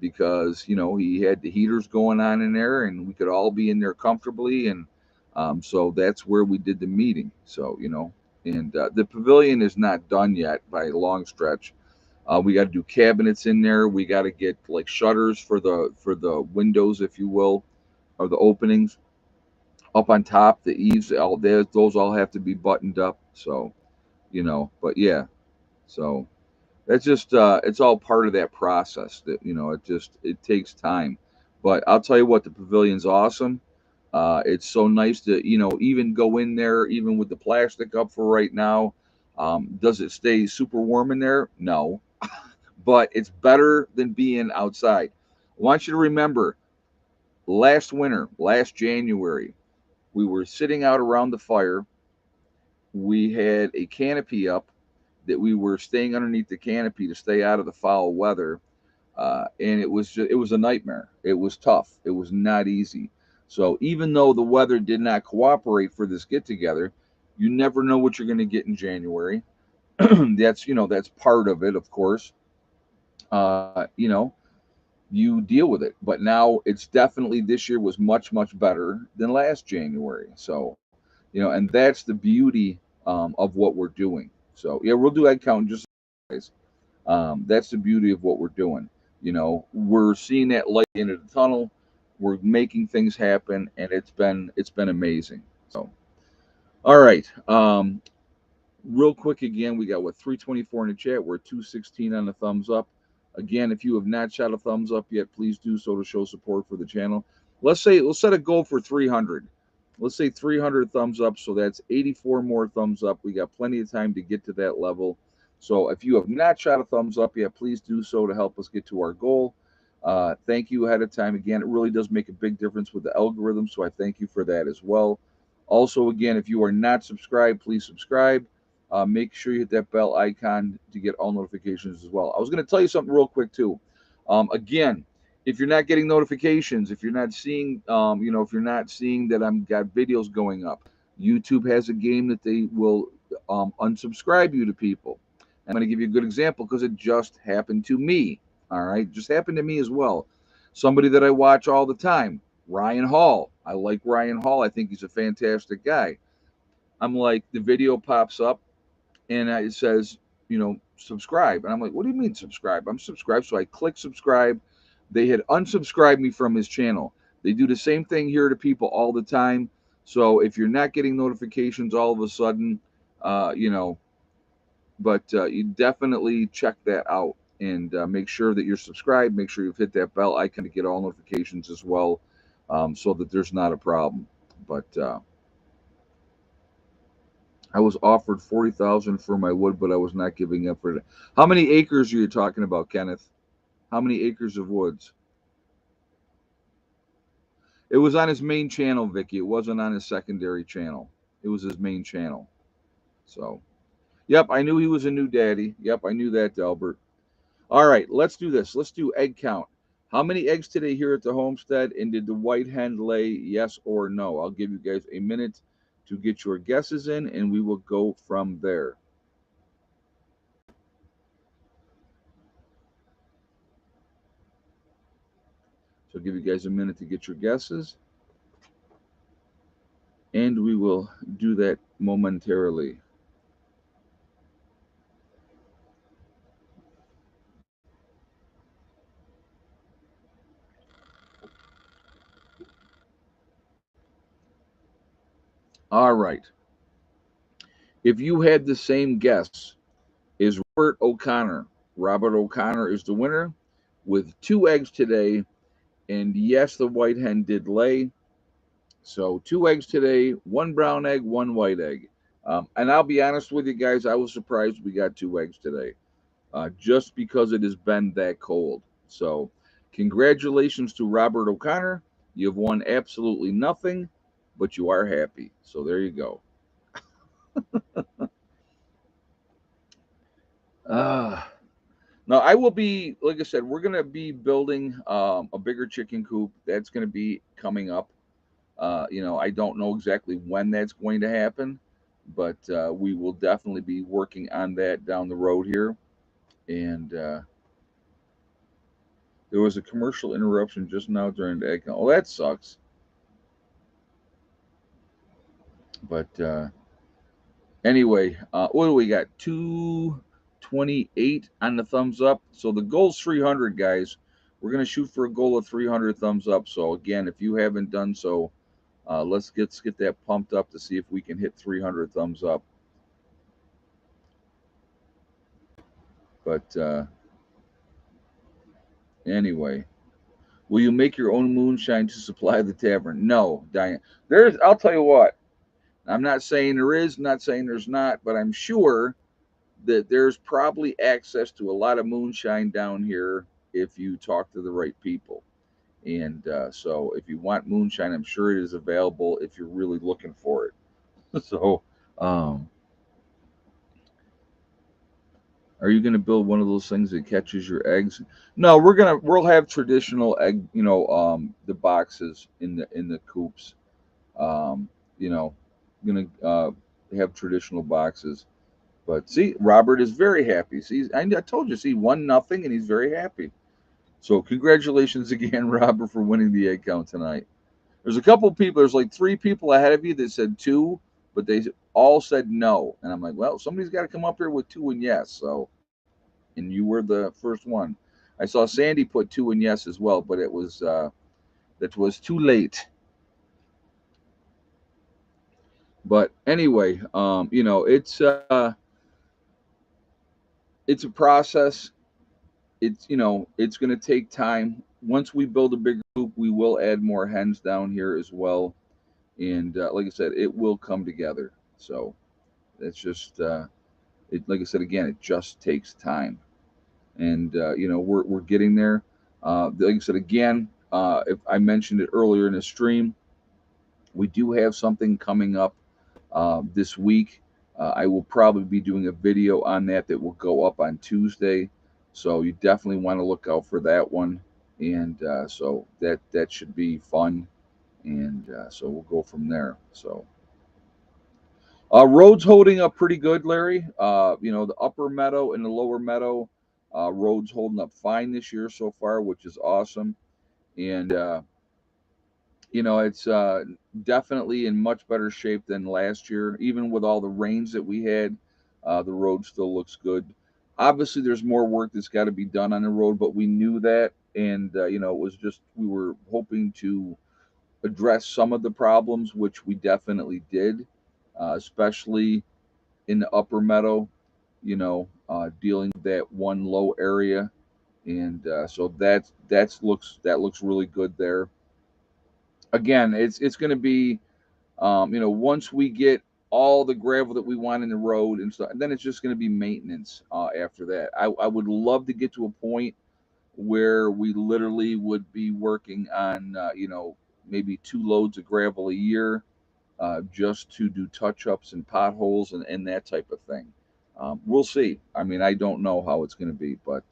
because he had the heaters going on in there, and we could all be in there comfortably, and so that's where we did the meeting. So and the pavilion is not done yet by a long stretch. We got to do cabinets in there. We got to get like shutters for the windows, if you will, or the openings up on top. The eaves, all there, those all have to be buttoned up. So but yeah, so that's just it's all part of that process. That it takes time. But I'll tell you what, the pavilion's awesome. It's so nice to, even go in there, even with the plastic up for right now. Does it stay super warm in there? No, but it's better than being outside. I want you to remember last winter, last January, we were sitting out around the fire. We had a canopy up that we were staying underneath the canopy to stay out of the foul weather. And it was a nightmare. It was tough. It was not easy. So even though the weather did not cooperate for this get together, you never know what you're going to get in January. That's part of it, of course. You deal with it. But now it's definitely this year was much better than last January. So and that's the beauty of what we're doing. So yeah, we'll do egg count in just guys. That's the beauty of what we're doing. We're seeing that light into the tunnel. We're making things happen, and it's been amazing. So, all right. Real quick again, we got what 324 in the chat. We're 216 on the thumbs up. Again, if you have not shot a thumbs up yet, please do so to show support for the channel. Let's set a goal for 300. Let's say 300 thumbs up, so that's 84 more thumbs up. We got plenty of time to get to that level. So if you have not shot a thumbs up yet, please do so to help us get to our goal. Thank you ahead of time. Again, it really does make a big difference with the algorithm, so I thank you for that as well. Also, again, if you are not subscribed, please subscribe. Make sure you hit that bell icon to get all notifications as well. I was going to tell you something real quick too. Again, if you're not getting notifications, if you're not seeing, if you're not seeing that I'm got videos going up, YouTube has a game that they will unsubscribe you to people. I'm going to give you a good example because it just happened to me. All right, just happened to me as well. Somebody that I watch all the time, Ryan Hall. I like Ryan Hall. I think he's a fantastic guy. I'm like, the video pops up and it says, subscribe. And I'm like, what do you mean subscribe? I'm subscribed. So I click subscribe. They had unsubscribed me from his channel. They do the same thing here to people all the time. So if you're not getting notifications all of a sudden, uh, you know, you definitely check that out and make sure that you're subscribed. Make sure you've hit that bell icon to get all notifications as well, so that there's not a problem. But I was offered 40,000 for my wood, but I was not giving up for it. How many acres are you talking about, Kenneth? How many acres of woods? It was on his main channel, Vicky. It wasn't on his secondary channel. It was his main channel. So, yep, I knew he was a new daddy. Yep, I knew that, Albert. All right, let's do this. Let's do egg count. How many eggs today here at the homestead? And did the white hen lay yes or no? I'll give you guys a minute to get your guesses in, and we will go from there. So I'll give you guys a minute to get your guesses, and we will do that momentarily. All right. If you had the same guess as Robert O'Connor, Robert O'Connor is the winner with 2 eggs today. And yes, the white hen did lay. So 2 eggs today, one brown egg, one white egg. And I'll be honest with you guys, I was surprised we got 2 eggs today, just because it has been that cold. So, congratulations to Robert O'Connor. You've won absolutely nothing, but you are happy. So, there you go. Uh, Now, I will be, like I said, we're going to be building a bigger chicken coop. That's going to be coming up. I don't know exactly when that's going to happen, but we will definitely be working on that down the road here. And there was a commercial interruption just now during the egg count. Oh, that sucks. But anyway, what do we got? 228 on the thumbs up. So the goal's 300, guys. We're going to shoot for a goal of 300 thumbs up. So again, if you haven't done so, let's get that pumped up to see if we can hit 300 thumbs up. But anyway, Will you make your own moonshine to supply the tavern? No, Diane. There's. I'll tell you what. I'm not saying there is. Not saying there's not. But I'm sure that there's probably access to a lot of moonshine down here if you talk to the right people. And so, if you want moonshine, I'm sure it is available if you're really looking for it. So, um, are you going to build one of those things that catches your eggs? No, we'll have traditional egg, the boxes in the coops. Um, you know, gonna have traditional boxes. But see, Robert is very happy. See, I told you, see, 1-0, and he's very happy. So congratulations again, Robert, for winning the egg count tonight. There's a couple people. There's like 3 people ahead of you that said 2, but they all said no. And I'm like, well, somebody's got to come up here with 2 and yes. So, and you were the first one. I saw Sandy put 2 and yes as well, but that was too late. But anyway, it's a process. It's going to take time. Once we build a bigger coop, we will add more hens down here as well. And like I said, it will come together. So it's just it. Like I said again, it just takes time, and we're getting there. Like I said again, if I mentioned it earlier in the stream, we do have something coming up this week. I will probably be doing a video on that will go up on Tuesday. So you definitely want to look out for that one. And so that should be fun. And so we'll go from there. So roads holding up pretty good, Larry. The upper meadow and the lower meadow, roads holding up fine this year so far, which is awesome. And it's definitely in much better shape than last year. Even with all the rains that we had, the road still looks good. Obviously, there's more work that's got to be done on the road, but we knew that, and it was just we were hoping to address some of the problems, which we definitely did, especially in the upper meadow. Dealing with that one low area, and so that looks really good there. Again, it's going to be once we get all the gravel that we want in the road and stuff, and then it's just going to be maintenance after that. I would love to get to a point where we literally would be working on maybe 2 loads of gravel a year, just to do touch ups and potholes and that type of thing. We'll see. I mean, I don't know how it's going to be, but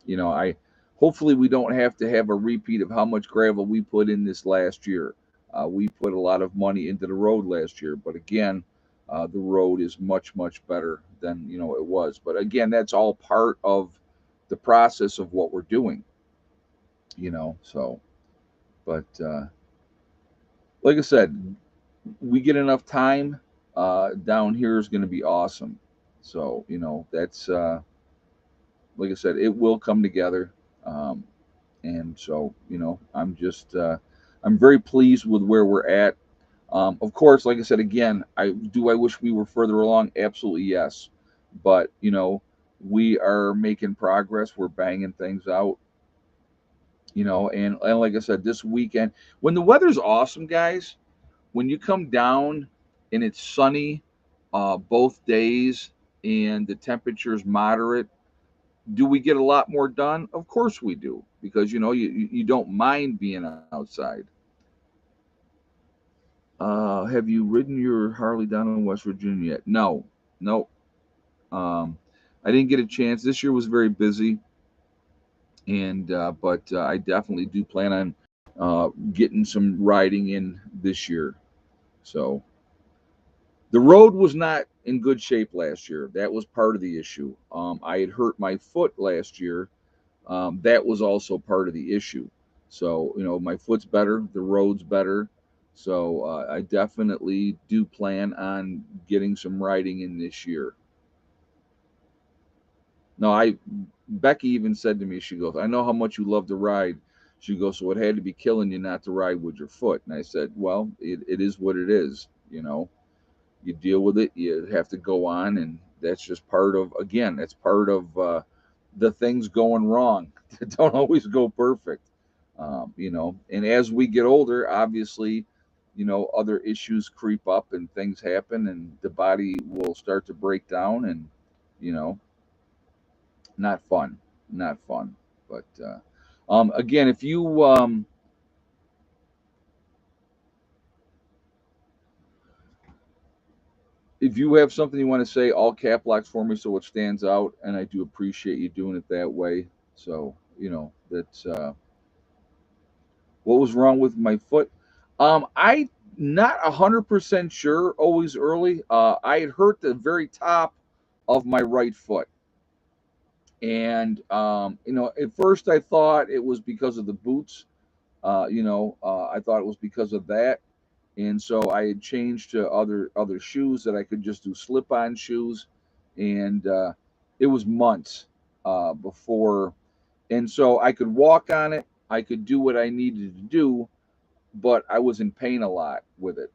I hopefully we don't have to have a repeat of how much gravel we put in this last year. We put a lot of money into the road last year, but again, the road is much better than it was. But again, that's all part of the process of what we're doing. So, but like I said, we get enough time. Down here is going to be awesome. So that's like I said, it will come together. Um, and so I'm very pleased with where we're at. Of course, like I said again, I wish we were further along. Absolutely yes, but we are making progress. We're banging things out. And like I said, this weekend when the weather's awesome, guys, when you come down and it's sunny both days and the temperature's moderate, do we get a lot more done? Of course we do, because you don't mind being outside. Have you ridden your Harley down in West Virginia yet? No, no. Um, I didn't get a chance. This year was very busy, and but I definitely do plan on getting some riding in this year. So the road was not in good shape last year. That was part of the issue. I had hurt my foot last year. That was also part of the issue. So, my foot's better, the road's better. So, I definitely do plan on getting some riding in this year. No, Becky even said to me, she goes, I know how much you love to ride. She goes, so it had to be killing you not to ride with your foot. And I said, well, it is what it is. You deal with it, you have to go on. And that's just part of, again, that's part of the things going wrong that don't always go perfect. And as we get older, obviously, other issues creep up and things happen, and the body will start to break down, and you know, not fun, not fun. But again, if you have something you want to say, all cap locks for me so it stands out, and I do appreciate you doing it that way. So that's what was wrong with my foot. I not 100% sure. Always early. I had hurt the very top of my right foot, and at first I thought it was because of the boots. I thought it was because of that, and so I had changed to other shoes that I could just do slip-on shoes, and it was months before, and so I could walk on it. I could do what I needed to do, but I was in pain a lot with it.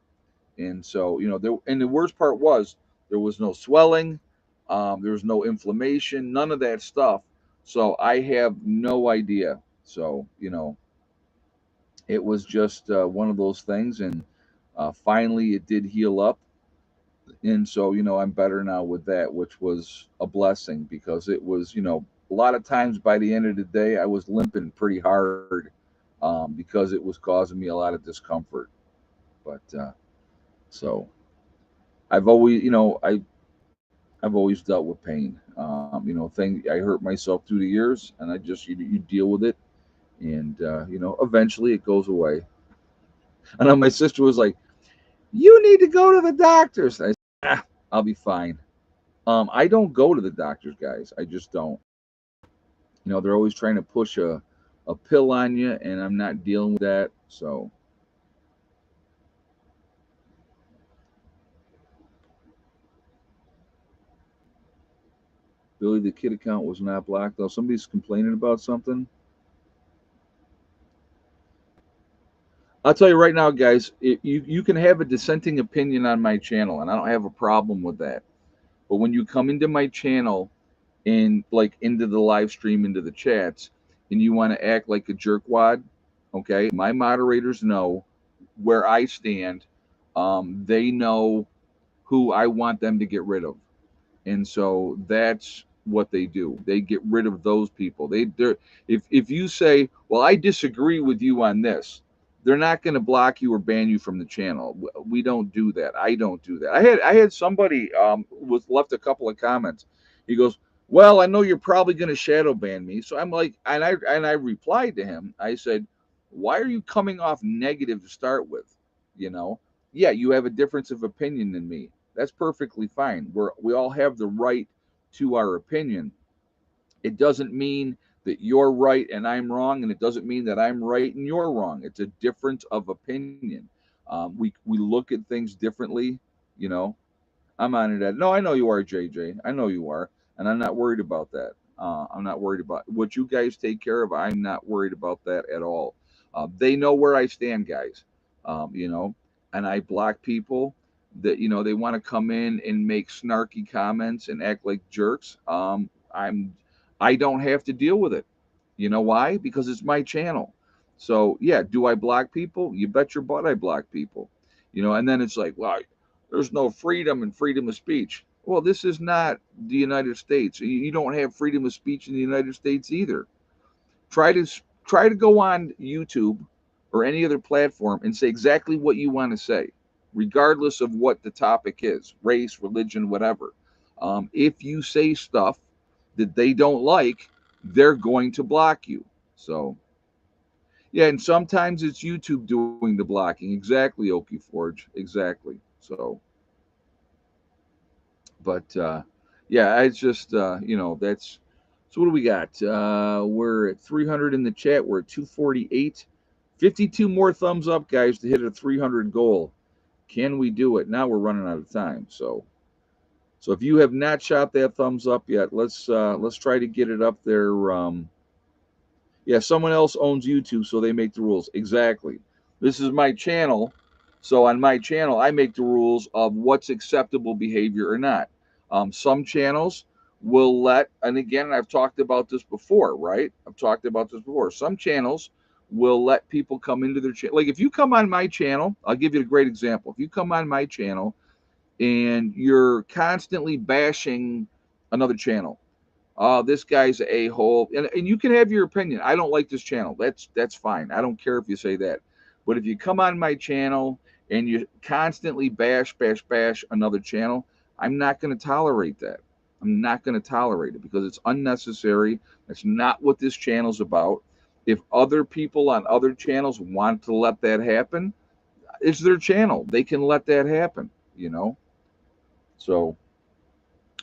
And so, the worst part was there was no swelling, there was no inflammation, none of that stuff. So I have no idea. So, it was just one of those things. And finally, it did heal up. And so, I'm better now with that, which was a blessing because it was, a lot of times by the end of the day, I was limping pretty hard because it was causing me a lot of discomfort. But so I've always, I've always dealt with pain. I hurt myself through the years, and I just you deal with it, and eventually it goes away. I know my sister was like, "You need to go to the doctors." I said, "I'll be fine." I don't go to the doctors, guys. I just don't. They're always trying to push a pill on you, and I'm not dealing with that. So Billy, the kid account was not blocked. Though somebody's complaining about something. I'll tell you right now, guys, you can have a dissenting opinion on my channel, and I don't have a problem with that. But when you come into my channel and like into the live stream, into the chats, and you want to act like a jerkwad, okay, my moderators know where I stand. They know who I want them to get rid of. And so that's what they do. They get rid of those people. They're if you say, "Well, I disagree with you on this," they're not going to block you or ban you from the channel. We don't do that. I don't do that. I had somebody was left a couple of comments. He goes, "Well, I know you're probably going to shadow ban me." So I'm like, and I replied to him. I said, "Why are you coming off negative to start with? You know, yeah, you have a difference of opinion than me. That's perfectly fine. We all have the right to our opinion. It doesn't mean that you're right and I'm wrong, and it doesn't mean that I'm right and you're wrong. It's a difference of opinion. We look at things differently. You know, I'm on it. No, I know you are, JJ. I know you are, and I'm not worried about that. I'm not worried about what you guys take care of. I'm not worried about that at all. They know where I stand, guys. You know, and I block people that they want to come in and make snarky comments and act like jerks. I don't have to deal with it. You know why? Because it's my channel. So yeah, do I block people? You bet your butt I block people. And then it's like, well, there's no freedom and freedom of speech. Well, this is not the United States. You don't have freedom of speech in the United States either. Try to try to go on YouTube or any other platform and say exactly what you want to say, regardless of what the topic is, race, religion, whatever. If you say stuff that they don't like, they're going to block you. So yeah, and sometimes it's YouTube doing the blocking. Exactly, Okie Forge. Exactly. So but yeah, it's just that's so. What do we got? We're at 300 in the chat. We're at 248. 52 more thumbs up, guys, to hit a 300 goal. Can we do it? Now we're running out of time. So if you have not shot that thumbs up yet, let's try to get it up there. Yeah, someone else owns YouTube, so they make the rules. Exactly. This is my channel. So on my channel, I make the rules of what's acceptable behavior or not. Some channels will let, and again, I've talked about this before, right? I've talked about this before. Some channels will let people come into their channel. Like if you come on my channel, I'll give you a great example. If you come on my channel and you're constantly bashing another channel, this guy's a hole, and you can have your opinion. I don't like this channel. That's fine. I don't care if you say that. But if you come on my channel and you constantly bash another channel, I'm not going to tolerate that. I'm not going to tolerate it because it's unnecessary. That's not what this channel's about. If other people on other channels want to let that happen, it's their channel. They can let that happen, you know? So,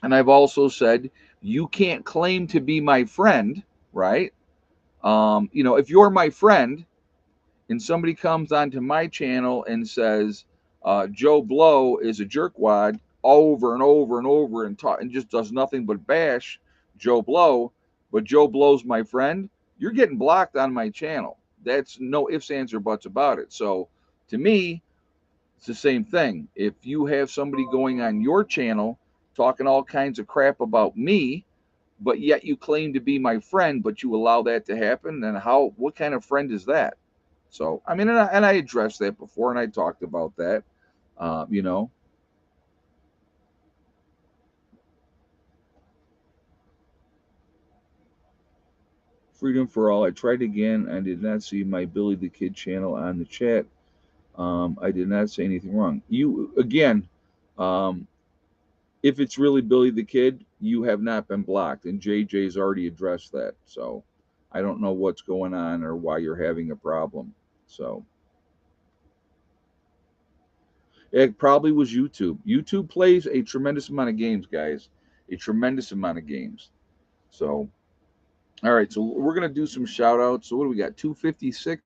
and I've also said, you can't claim to be my friend, right? If you're my friend and somebody comes onto my channel and says Joe Blow is a jerkwad over and over and over and just does nothing but bash Joe Blow, but Joe Blow's my friend, you're getting blocked on my channel. That's no ifs, ands, or buts about it. So to me, it's the same thing. If you have somebody going on your channel talking all kinds of crap about me, but yet you claim to be my friend, but you allow that to happen, then what kind of friend is that? So, I mean, and I addressed that before, and I talked about that. Uh, you know, Freedom for All. I tried again. I did not see my Billy the Kid channel on the chat. I did not say anything wrong. You again, um, if it's really Billy the Kid, you have not been blocked, and JJ's already addressed that. So, I don't know what's going on or why you're having a problem. So. It probably was YouTube. YouTube plays a tremendous amount of games, guys. A tremendous amount of games. So, all right. So we're gonna do some shout outs. So what do we got? 256.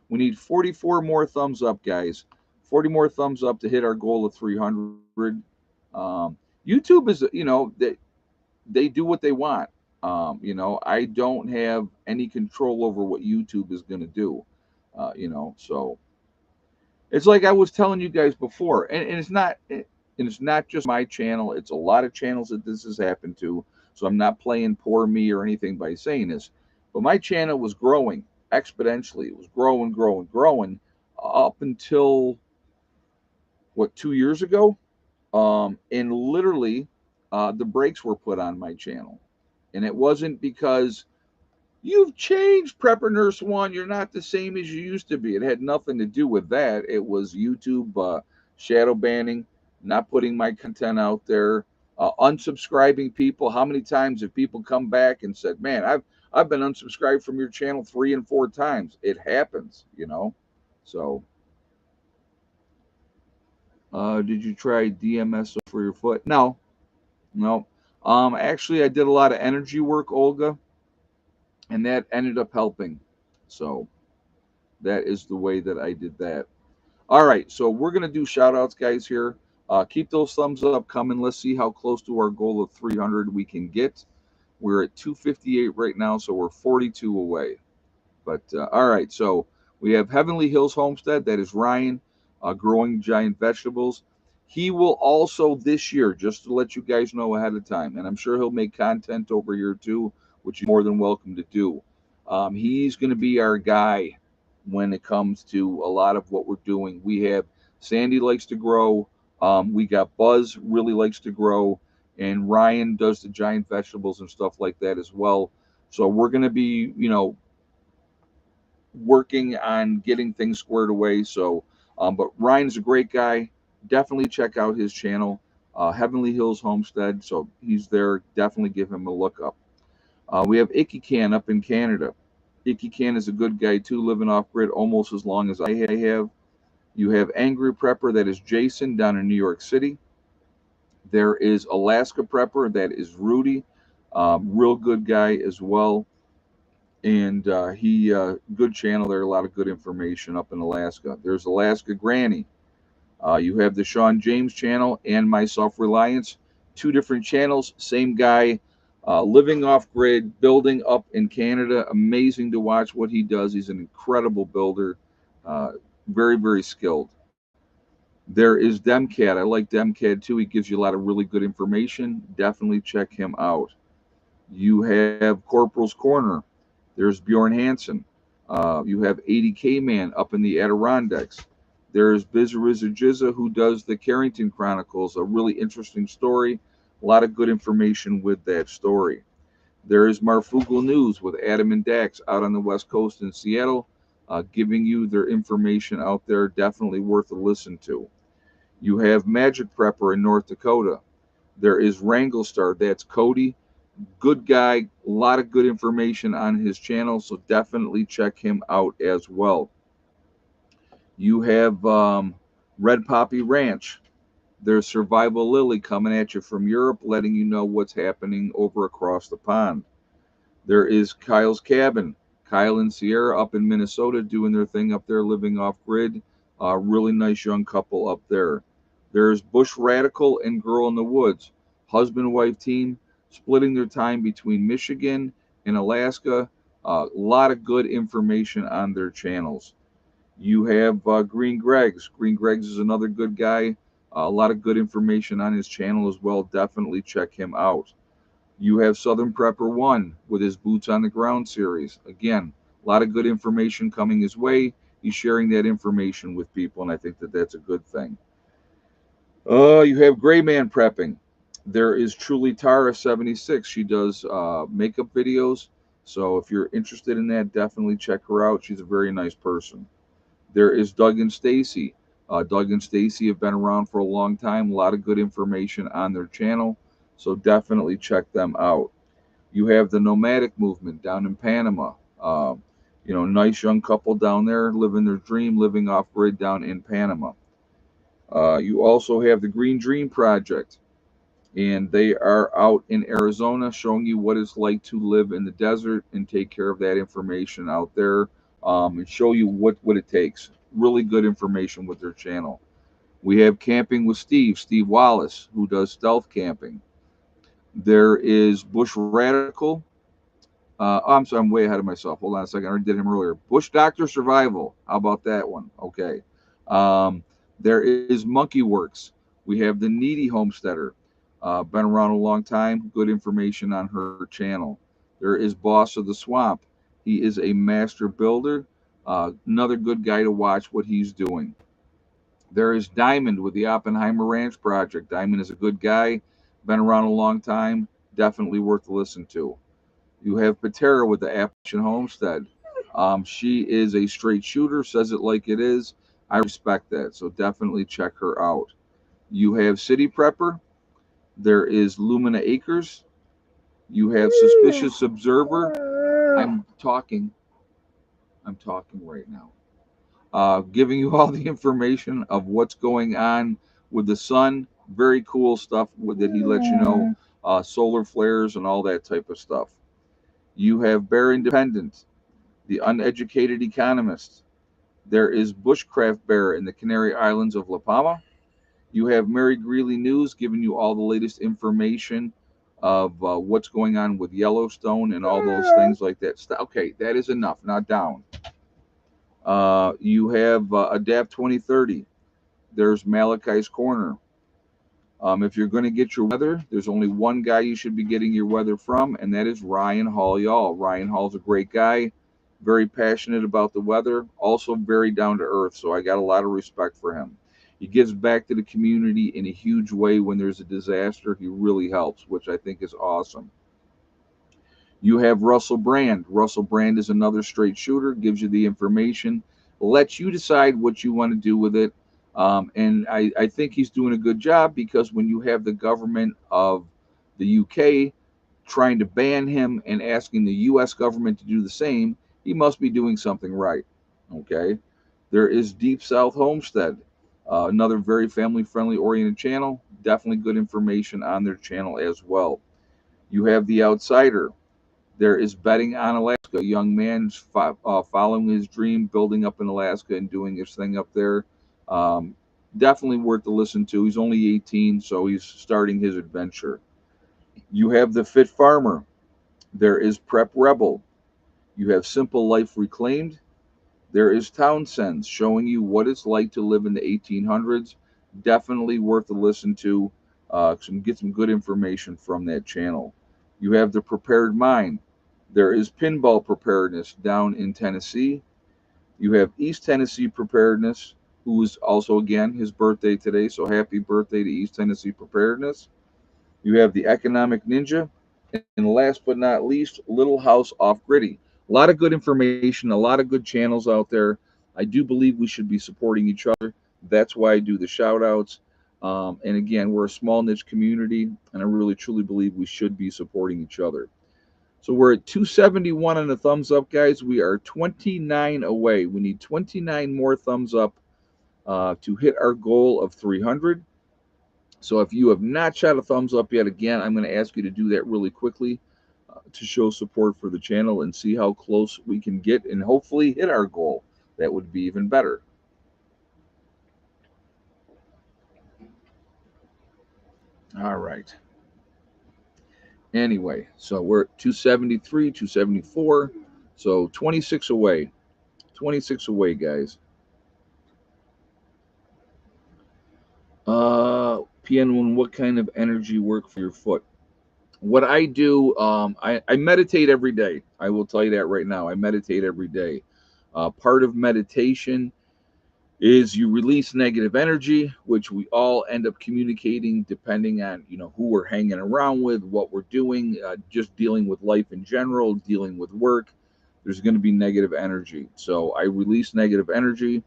We need 44 more thumbs up, guys. 40 more thumbs up to hit our goal of 300. YouTube is, they do what they want. I don't have any control over what YouTube is gonna do. So it's like I was telling you guys before, and it's not just my channel. It's a lot of channels that this has happened to. So I'm not playing poor me or anything by saying this, but my channel was growing exponentially. It was growing up until what 2 years ago, and literally, the brakes were put on my channel, and it wasn't because you've changed, Prepper Nurse One. You're not the same as you used to be. It had nothing to do with that. It was YouTube shadow banning, not putting my content out there, unsubscribing people. How many times have people come back and said, "Man, I've been unsubscribed from your channel 3 and 4 times." It happens. So, did you try DMS for your foot? No, no. Actually, I did a lot of energy work, Olga, and that ended up helping. So. That is the way that I did that. All right, so we're going to do shout outs, guys, here. Keep those thumbs up coming. Let's see how close to our goal of 300 we can get. We're at 258 right now, so we're 42 away. But all right, so we have Heavenly Hills Homestead. That is Ryan, growing giant vegetables. He will also this year, just to let you guys know ahead of time, and I'm sure he'll make content over here too, which you're more than welcome to do. He's going to be our guy when it comes to a lot of what we're doing. We have Sandy likes to grow. We got Buzz really likes to grow, and Ryan does the giant vegetables and stuff like that as well. So we're going to be, working on getting things squared away. So, but Ryan's a great guy. Definitely check out his channel, Heavenly Hills Homestead. So he's there. Definitely give him a look up. We have Icky Can up in Canada. Icky Can is a good guy too, living off grid almost as long as I have. You have Angry Prepper, that is Jason down in New York City. There is Alaska Prepper, that is Rudy, real good guy as well. And he good channel there, a lot of good information up in Alaska. There's Alaska Granny. You have the Sean James channel and my Self Reliance, two different channels, same guy, living off grid, building up in Canada. Amazing to watch what he does. He's an incredible builder, uh, very, very skilled. There is Demcat. I like Demcat too. He gives you a lot of really good information. Definitely check him out. You have Corporal's Corner. There's Bjorn Hansen. You have 80K Man up in the Adirondacks. There's Bizariza Jizza, who does the Carrington Chronicles, a really interesting story. A lot of good information with that story. There is Marfugal News with Adam and Dax out on the West Coast in Seattle, giving you their information out there. Definitely worth a listen to. You have Magic Prepper in North Dakota. There is Wrangle Star. That's Cody. Good guy. A lot of good information on his channel, so definitely check him out as well. You have Red Poppy Ranch. There's Survival Lily coming at you from Europe, letting you know what's happening over across the pond. There is Kyle's Cabin. Kyle and Sierra up in Minnesota doing their thing up there, living off grid. Really nice young couple up there. There's Bush Radical and Girl in the Woods. Husband wife team splitting their time between Michigan and Alaska. A lot of good information on their channels. You have Green Greg's. Green Greg's is another good guy. A lot of good information on his channel as well. Definitely check him out. You have Southern Prepper 1 with his Boots on the Ground series. Again, a lot of good information coming his way. He's sharing that information with people, and I think that that's a good thing. You have Gray Man Prepping. There is Truly Tara 76. She does makeup videos. So if you're interested in that, definitely check her out. She's a very nice person. There is Doug and Stacy. Doug and Stacy have been around for a long time. A lot of good information on their channel. So definitely check them out. You have the Nomadic Movement down in Panama. Nice young couple down there living their dream, living off grid down in Panama. You also have the Green Dream Project, and they are out in Arizona showing you what it's like to live in the desert and take care of that information out there, and show you what it takes. Really good information with their channel. We have Camping with Steve Wallace, who does stealth camping. There is Bush Radical. I'm sorry, I'm way ahead of myself. Hold on a second. I already did him earlier. Bush Doctor Survival. How about that one? Okay. Um, there is Monkey Works. We have the Needy Homesteader. Been around a long time. Good information on her channel. There is Boss of the Swamp. He is a master builder. Another good guy to watch what he's doing. There is Diamond with the Oppenheimer Ranch Project. Diamond is a good guy. Been around a long time. Definitely worth to listen to. You have Patera with the Appalachian Homestead. She is a straight shooter, says it like it is. I respect that, so definitely check her out. You have City Prepper. There is Lumina Acres. You have Suspicious Observer. I'm talking right now. Giving you all the information of what's going on with the sun. Very cool stuff that he lets you know. Solar flares and all that type of stuff. You have Bear Independent, the Uneducated Economist. There is Bushcraft Bear in the Canary Islands of La Palma. You have Mary Greeley News giving you all the latest information of what's going on with Yellowstone and all those things like that. Okay, that is enough. Now down. You have Adapt 2030. There's Malachi's Corner. If you're going to get your weather, there's only one guy you should be getting your weather from, and that is Ryan Hall, y'all. Ryan Hall's a great guy, very passionate about the weather, also very down to earth, so I got a lot of respect for him. He gives back to the community in a huge way when there's a disaster. He really helps, which I think is awesome. You have Russell Brand. Russell Brand is another straight shooter, gives you the information, lets you decide what you want to do with it. And I think he's doing a good job, because when you have the government of the UK trying to ban him and asking the US government to do the same, he must be doing something right. Okay. There is Deep South Homestead, another very family friendly oriented channel. Definitely good information on their channel as well. You have The Outsider. There is Betting on Alaska. A young man following his dream, building up in Alaska and doing his thing up there. Um, Definitely worth to listen to. He's only 18, so he's starting his adventure. You have The Fit Farmer. There is Prep Rebel. You have Simple Life Reclaimed. There is Townsend's showing you what it's like to live in the 1800s. Definitely worth to listen to. Get some good information from that channel. You have The Prepared Mind. There is pinball preparedness down in Tennessee. You have East Tennessee Preparedness, who is also, again, his birthday today. So happy birthday to East Tennessee Preparedness. You have the Economic Ninja. And last but not least, Little House Off Gritty. A lot of good information, a lot of good channels out there. I do believe we should be supporting each other. That's why I do the shout outs. And again, we're a small niche community, and I really truly believe we should be supporting each other. So we're at 271 on the thumbs up, guys. We are 29 away. We need 29 more thumbs up to hit our goal of 300. So if you have not shot a thumbs up yet, again, I'm going to ask you to do that really quickly to show support for the channel and see how close we can get and hopefully hit our goal. That would be even better. All right. Anyway, so we're at 273, 274. So 26 away. 26 away, guys. PN1, what kind of energy work for your foot? What I do, I meditate every day. I will tell you that right now. I meditate every day. Part of meditation is you release negative energy, which we all end up communicating depending on who we're hanging around with, what we're doing, just dealing with life in general, dealing with work. There's going to be negative energy, so I release negative energy.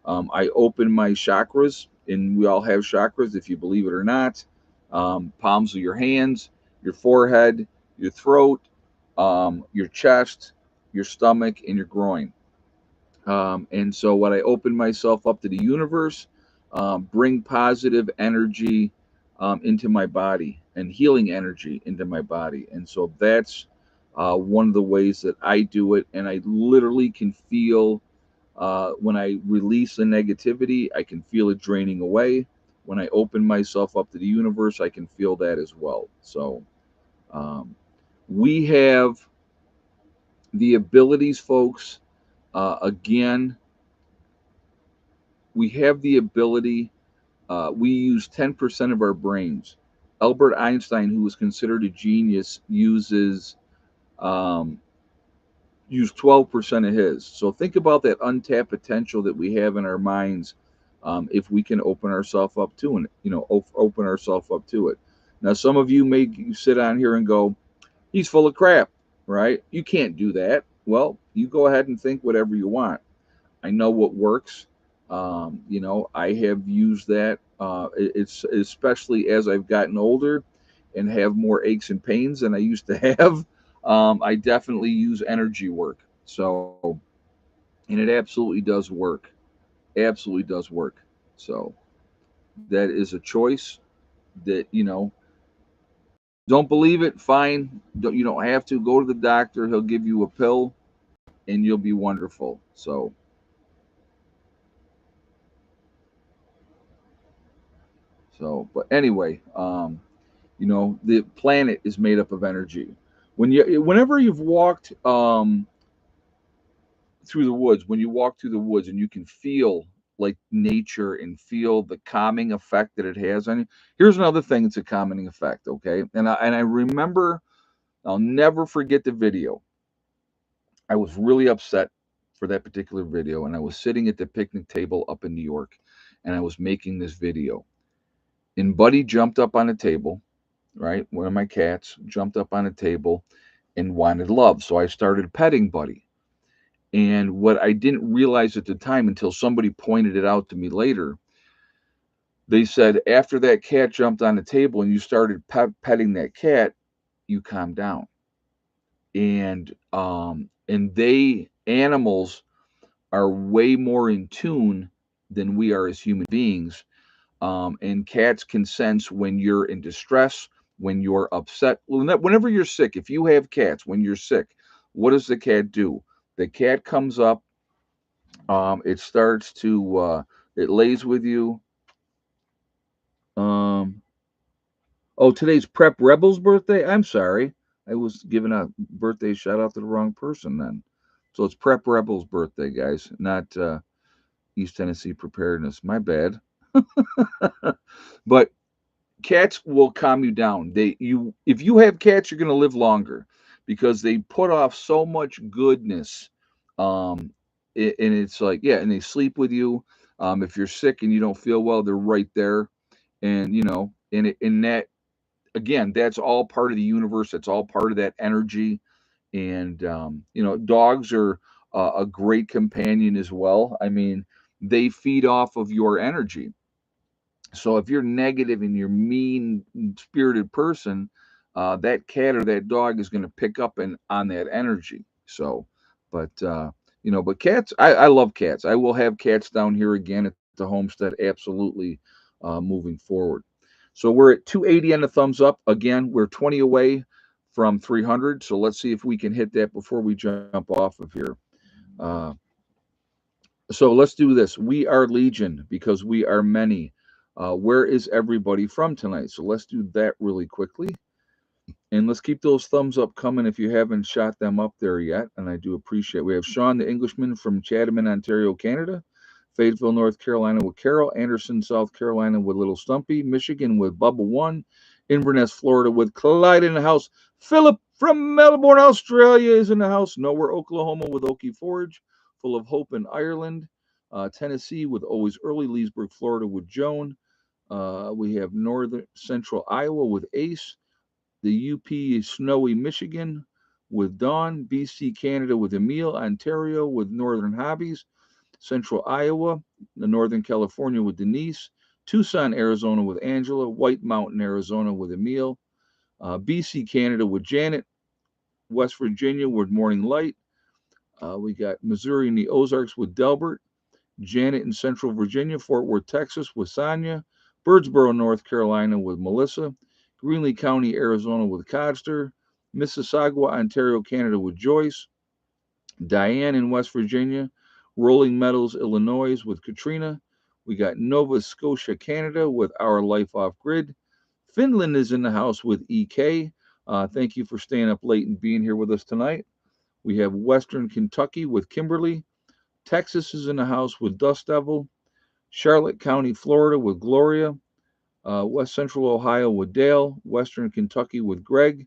I open my chakras, and we all have chakras, if you believe it or not. Palms of your hands, your forehead, your throat, your chest, your stomach, and your groin. And so, when I open myself up to the universe, bring positive energy into my body and healing energy into my body. And so, that's one of the ways that I do it. And I literally can feel when I release the negativity, I can feel it draining away. When I open myself up to the universe, I can feel that as well. So, um, we have the abilities, folks. Again, we have the ability. We use 10% of our brains. Albert Einstein, who was considered a genius, um, used 12% of his. So think about that untapped potential that we have in our minds, if we can open ourselves up to it. Open ourselves up to it. Now, some of you may sit on here and go, "He's full of crap," right? You can't do that. Well, you go ahead and think whatever you want. I know what works. I have used that. It's especially as I've gotten older and have more aches and pains than I used to have. I definitely use energy work. So, and it absolutely does work. Absolutely does work. So that is a choice that don't believe it. Fine. You don't have to go to the doctor. He'll give you a pill, and you'll be wonderful. But anyway, the planet is made up of energy. Whenever you've walked through the woods, when you walk through the woods and you can feel like nature and feel the calming effect that it has on you. Here's another thing: it's a calming effect. Okay, and I remember, I'll never forget the video. I was really upset for that particular video, and I was sitting at the picnic table up in New York, and I was making this video. And Buddy jumped up on the table, right? One of my cats jumped up on a table and wanted love. So I started petting Buddy. And what I didn't realize at the time until somebody pointed it out to me later, they said after that cat jumped on the table and you started petting that cat, you calmed down. And they animals are way more in tune than we are as human beings. And cats can sense when you're in distress, when you're upset. Whenever you're sick, if you have cats, when you're sick, what does the cat do? The cat comes up, it starts to, it lays with you. Um, oh, today's Prep Rebel's birthday? I'm sorry. I was giving a birthday shout out to the wrong person then. So it's Prep Rebel's birthday, guys, not East Tennessee Preparedness. My bad. But cats will calm you down. If you have cats, you're going to live longer because they put off so much goodness. Um, and it's like, yeah, and they sleep with you. If you're sick and you don't feel well, they're right there. And, and that, again, that's all part of the universe. That's all part of that energy. And, dogs are a great companion as well. I mean, they feed off of your energy. So if you're negative and you're mean spirited person, that cat or that dog is going to pick up on that energy. So, but but cats, I love cats. I will have cats down here again at the homestead, absolutely, moving forward. So we're at 280 on the thumbs up. Again, we're 20 away from 300. So let's see if we can hit that before we jump off of here. Uh, so let's do this. We are Legion because we are many. Where is everybody from tonight? So let's do that really quickly. And let's keep those thumbs up coming if you haven't shot them up there yet. And I do appreciate it. We have Sean the Englishman from Chatham, Ontario, Canada. Fayetteville, North Carolina with Carol. Anderson, South Carolina with Little Stumpy. Michigan with Bubba One. Inverness, Florida with Clyde in the house. Philip from Melbourne, Australia is in the house. Nowhere, Oklahoma with Okie Forge. Full of Hope in Ireland. Tennessee with Always Early. Leesburg, Florida with Joan. We have Northern Central Iowa with Ace. The UP Snowy Michigan with Dawn, BC Canada with Emil, Ontario with Northern Hobbies, Central Iowa, Northern California with Denise, Tucson, Arizona with Angela, White Mountain, Arizona with Emil, BC Canada with Janet, West Virginia with Morning Light. We got Missouri and the Ozarks with Delbert, Janet in Central Virginia, Fort Worth, Texas with Sonia, Birdsboro, North Carolina with Melissa, Greenlee County, Arizona with Codster, Mississauga, Ontario, Canada with Joyce, Diane in West Virginia, Rolling Meadows, Illinois with Katrina. We got Nova Scotia, Canada with Our Life Off Grid. Finland is in the house with EK. Thank you for staying up late and being here with us tonight. We have Western Kentucky with Kimberly. Texas is in the house with Dust Devil. Charlotte County, Florida with Gloria. West Central Ohio with Dale. Western Kentucky with Greg.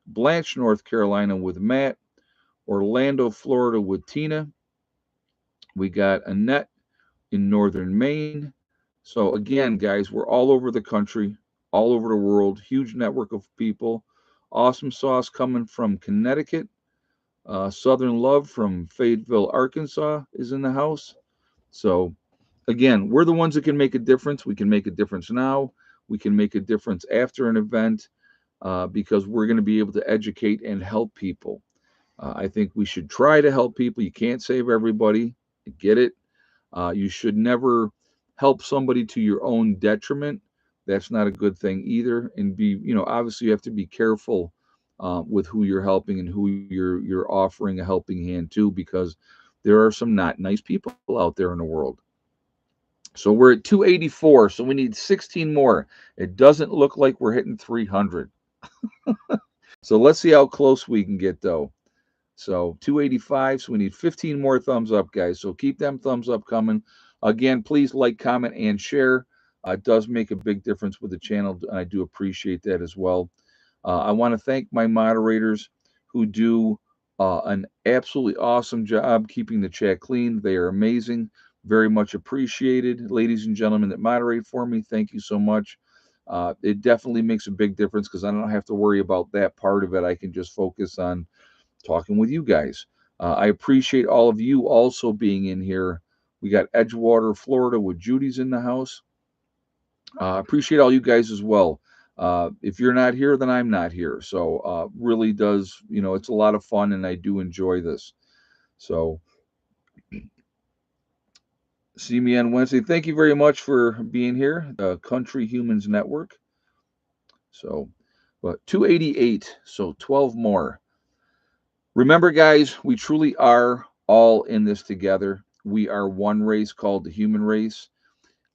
Blanche, North Carolina with Matt. Orlando, Florida with Tina. We got Annette in Northern Maine. So, again, guys, we're all over the country, all over the world. Huge network of people. Awesome Sauce coming from Connecticut. Southern Love from Fayetteville, Arkansas is in the house. So, again, we're the ones that can make a difference. We can make a difference now. We can make a difference after an event because we're going to be able to educate and help people. I think we should try to help people. You can't save everybody. I get it. You should never help somebody to your own detriment. That's not a good thing either. And obviously you have to be careful with who you're helping and who you're offering a helping hand to, because there are some not nice people out there in the world. So we're at 284, so we need 16 more. It doesn't look like we're hitting 300. So let's see how close we can get, though. So 285, so we need 15 more thumbs up, guys. So keep them thumbs up coming. Again, please like, comment, and share. It does make a big difference with the channel, and I do appreciate that as well. I want to thank my moderators who do an absolutely awesome job keeping the chat clean. They are amazing. Very much appreciated. Ladies and gentlemen that moderate for me, thank you so much. It definitely makes a big difference because I don't have to worry about that part of it. I can just focus on talking with you guys. I appreciate all of you also being in here. We got Edgewater, Florida with Judy's in the house. Appreciate all you guys as well. If you're not here, then I'm not here. So really does, it's a lot of fun and I do enjoy this. So see me on Wednesday. Thank you very much for being here, the Country Humans Network. So, but 288, so 12 more. Remember, guys, we truly are all in this together. We are one race called the human race.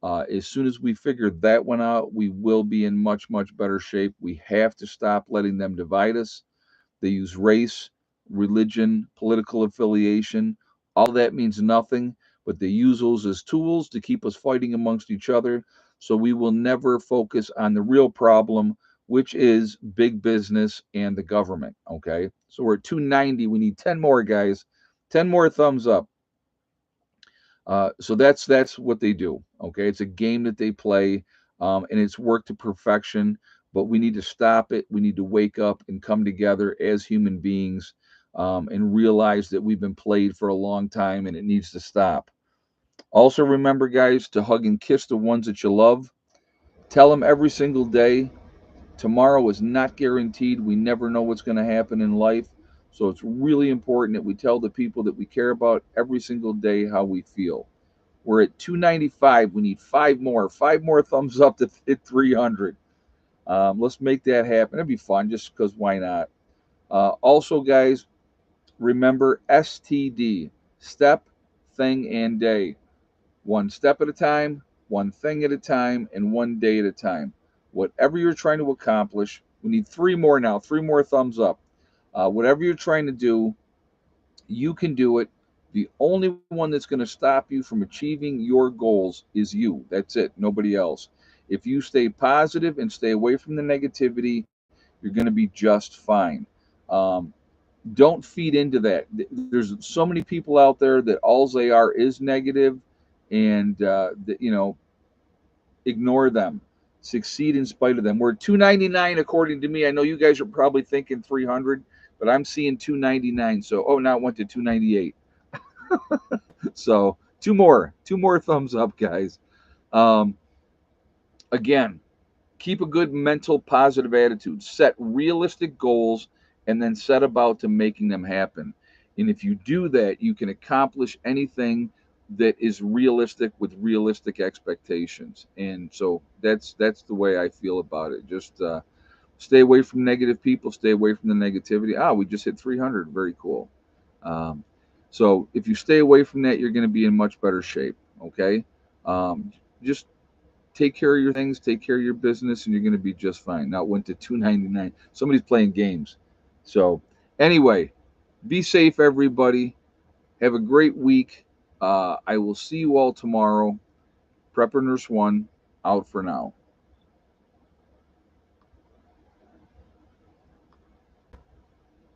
As soon as we figure that one out, we will be in much, much better shape. We have to stop letting them divide us. They use race, religion, political affiliation. All that means nothing, but they use those as tools to keep us fighting amongst each other. So we will never focus on the real problem, which is big business and the government. Okay, so we're at 290. We need 10 more, guys. 10 more thumbs up. So that's what they do. Okay, it's a game that they play, and it's worked to perfection. But we need to stop it. We need to wake up and come together as human beings, and realize that we've been played for a long time, and it needs to stop. Also, remember, guys, to hug and kiss the ones that you love. Tell them every single day. Tomorrow is not guaranteed. We never know what's going to happen in life. So it's really important that we tell the people that we care about every single day how we feel. We're at 295. We need five more thumbs up to hit 300. Let's make that happen. It'd be fun just because why not? Also, guys, remember STD, step, thing, and day. One step at a time, one thing at a time, and one day at a time. Whatever you're trying to accomplish, we need three more now, three more thumbs up. Whatever you're trying to do, you can do it. The only one that's going to stop you from achieving your goals is you. That's it, nobody else. If you stay positive and stay away from the negativity, you're going to be just fine. Um, don't feed into that. There's so many people out there that all they are is negative, and ignore them. Succeed in spite of them. We're 299 according to me. I know you guys are probably thinking 300, but I'm seeing 299. So now it went to 298. So two more thumbs up, guys. Um, Again, keep a good mental positive attitude, set realistic goals, and then set about to making them happen. And if you do that, you can accomplish anything that is realistic with realistic expectations. And so that's the way I feel about it. Just stay away from negative people, stay away from the negativity. We just hit 300. Very cool. um, so if you stay away from that, you're going to be in much better shape. Okay. Just take care of your things, take care of your business, and you're going to be just fine. Now it went to 299. Somebody's playing games. So anyway, be safe, everybody. Have a great week. I will see you all tomorrow. Prepper Nurse One out for now.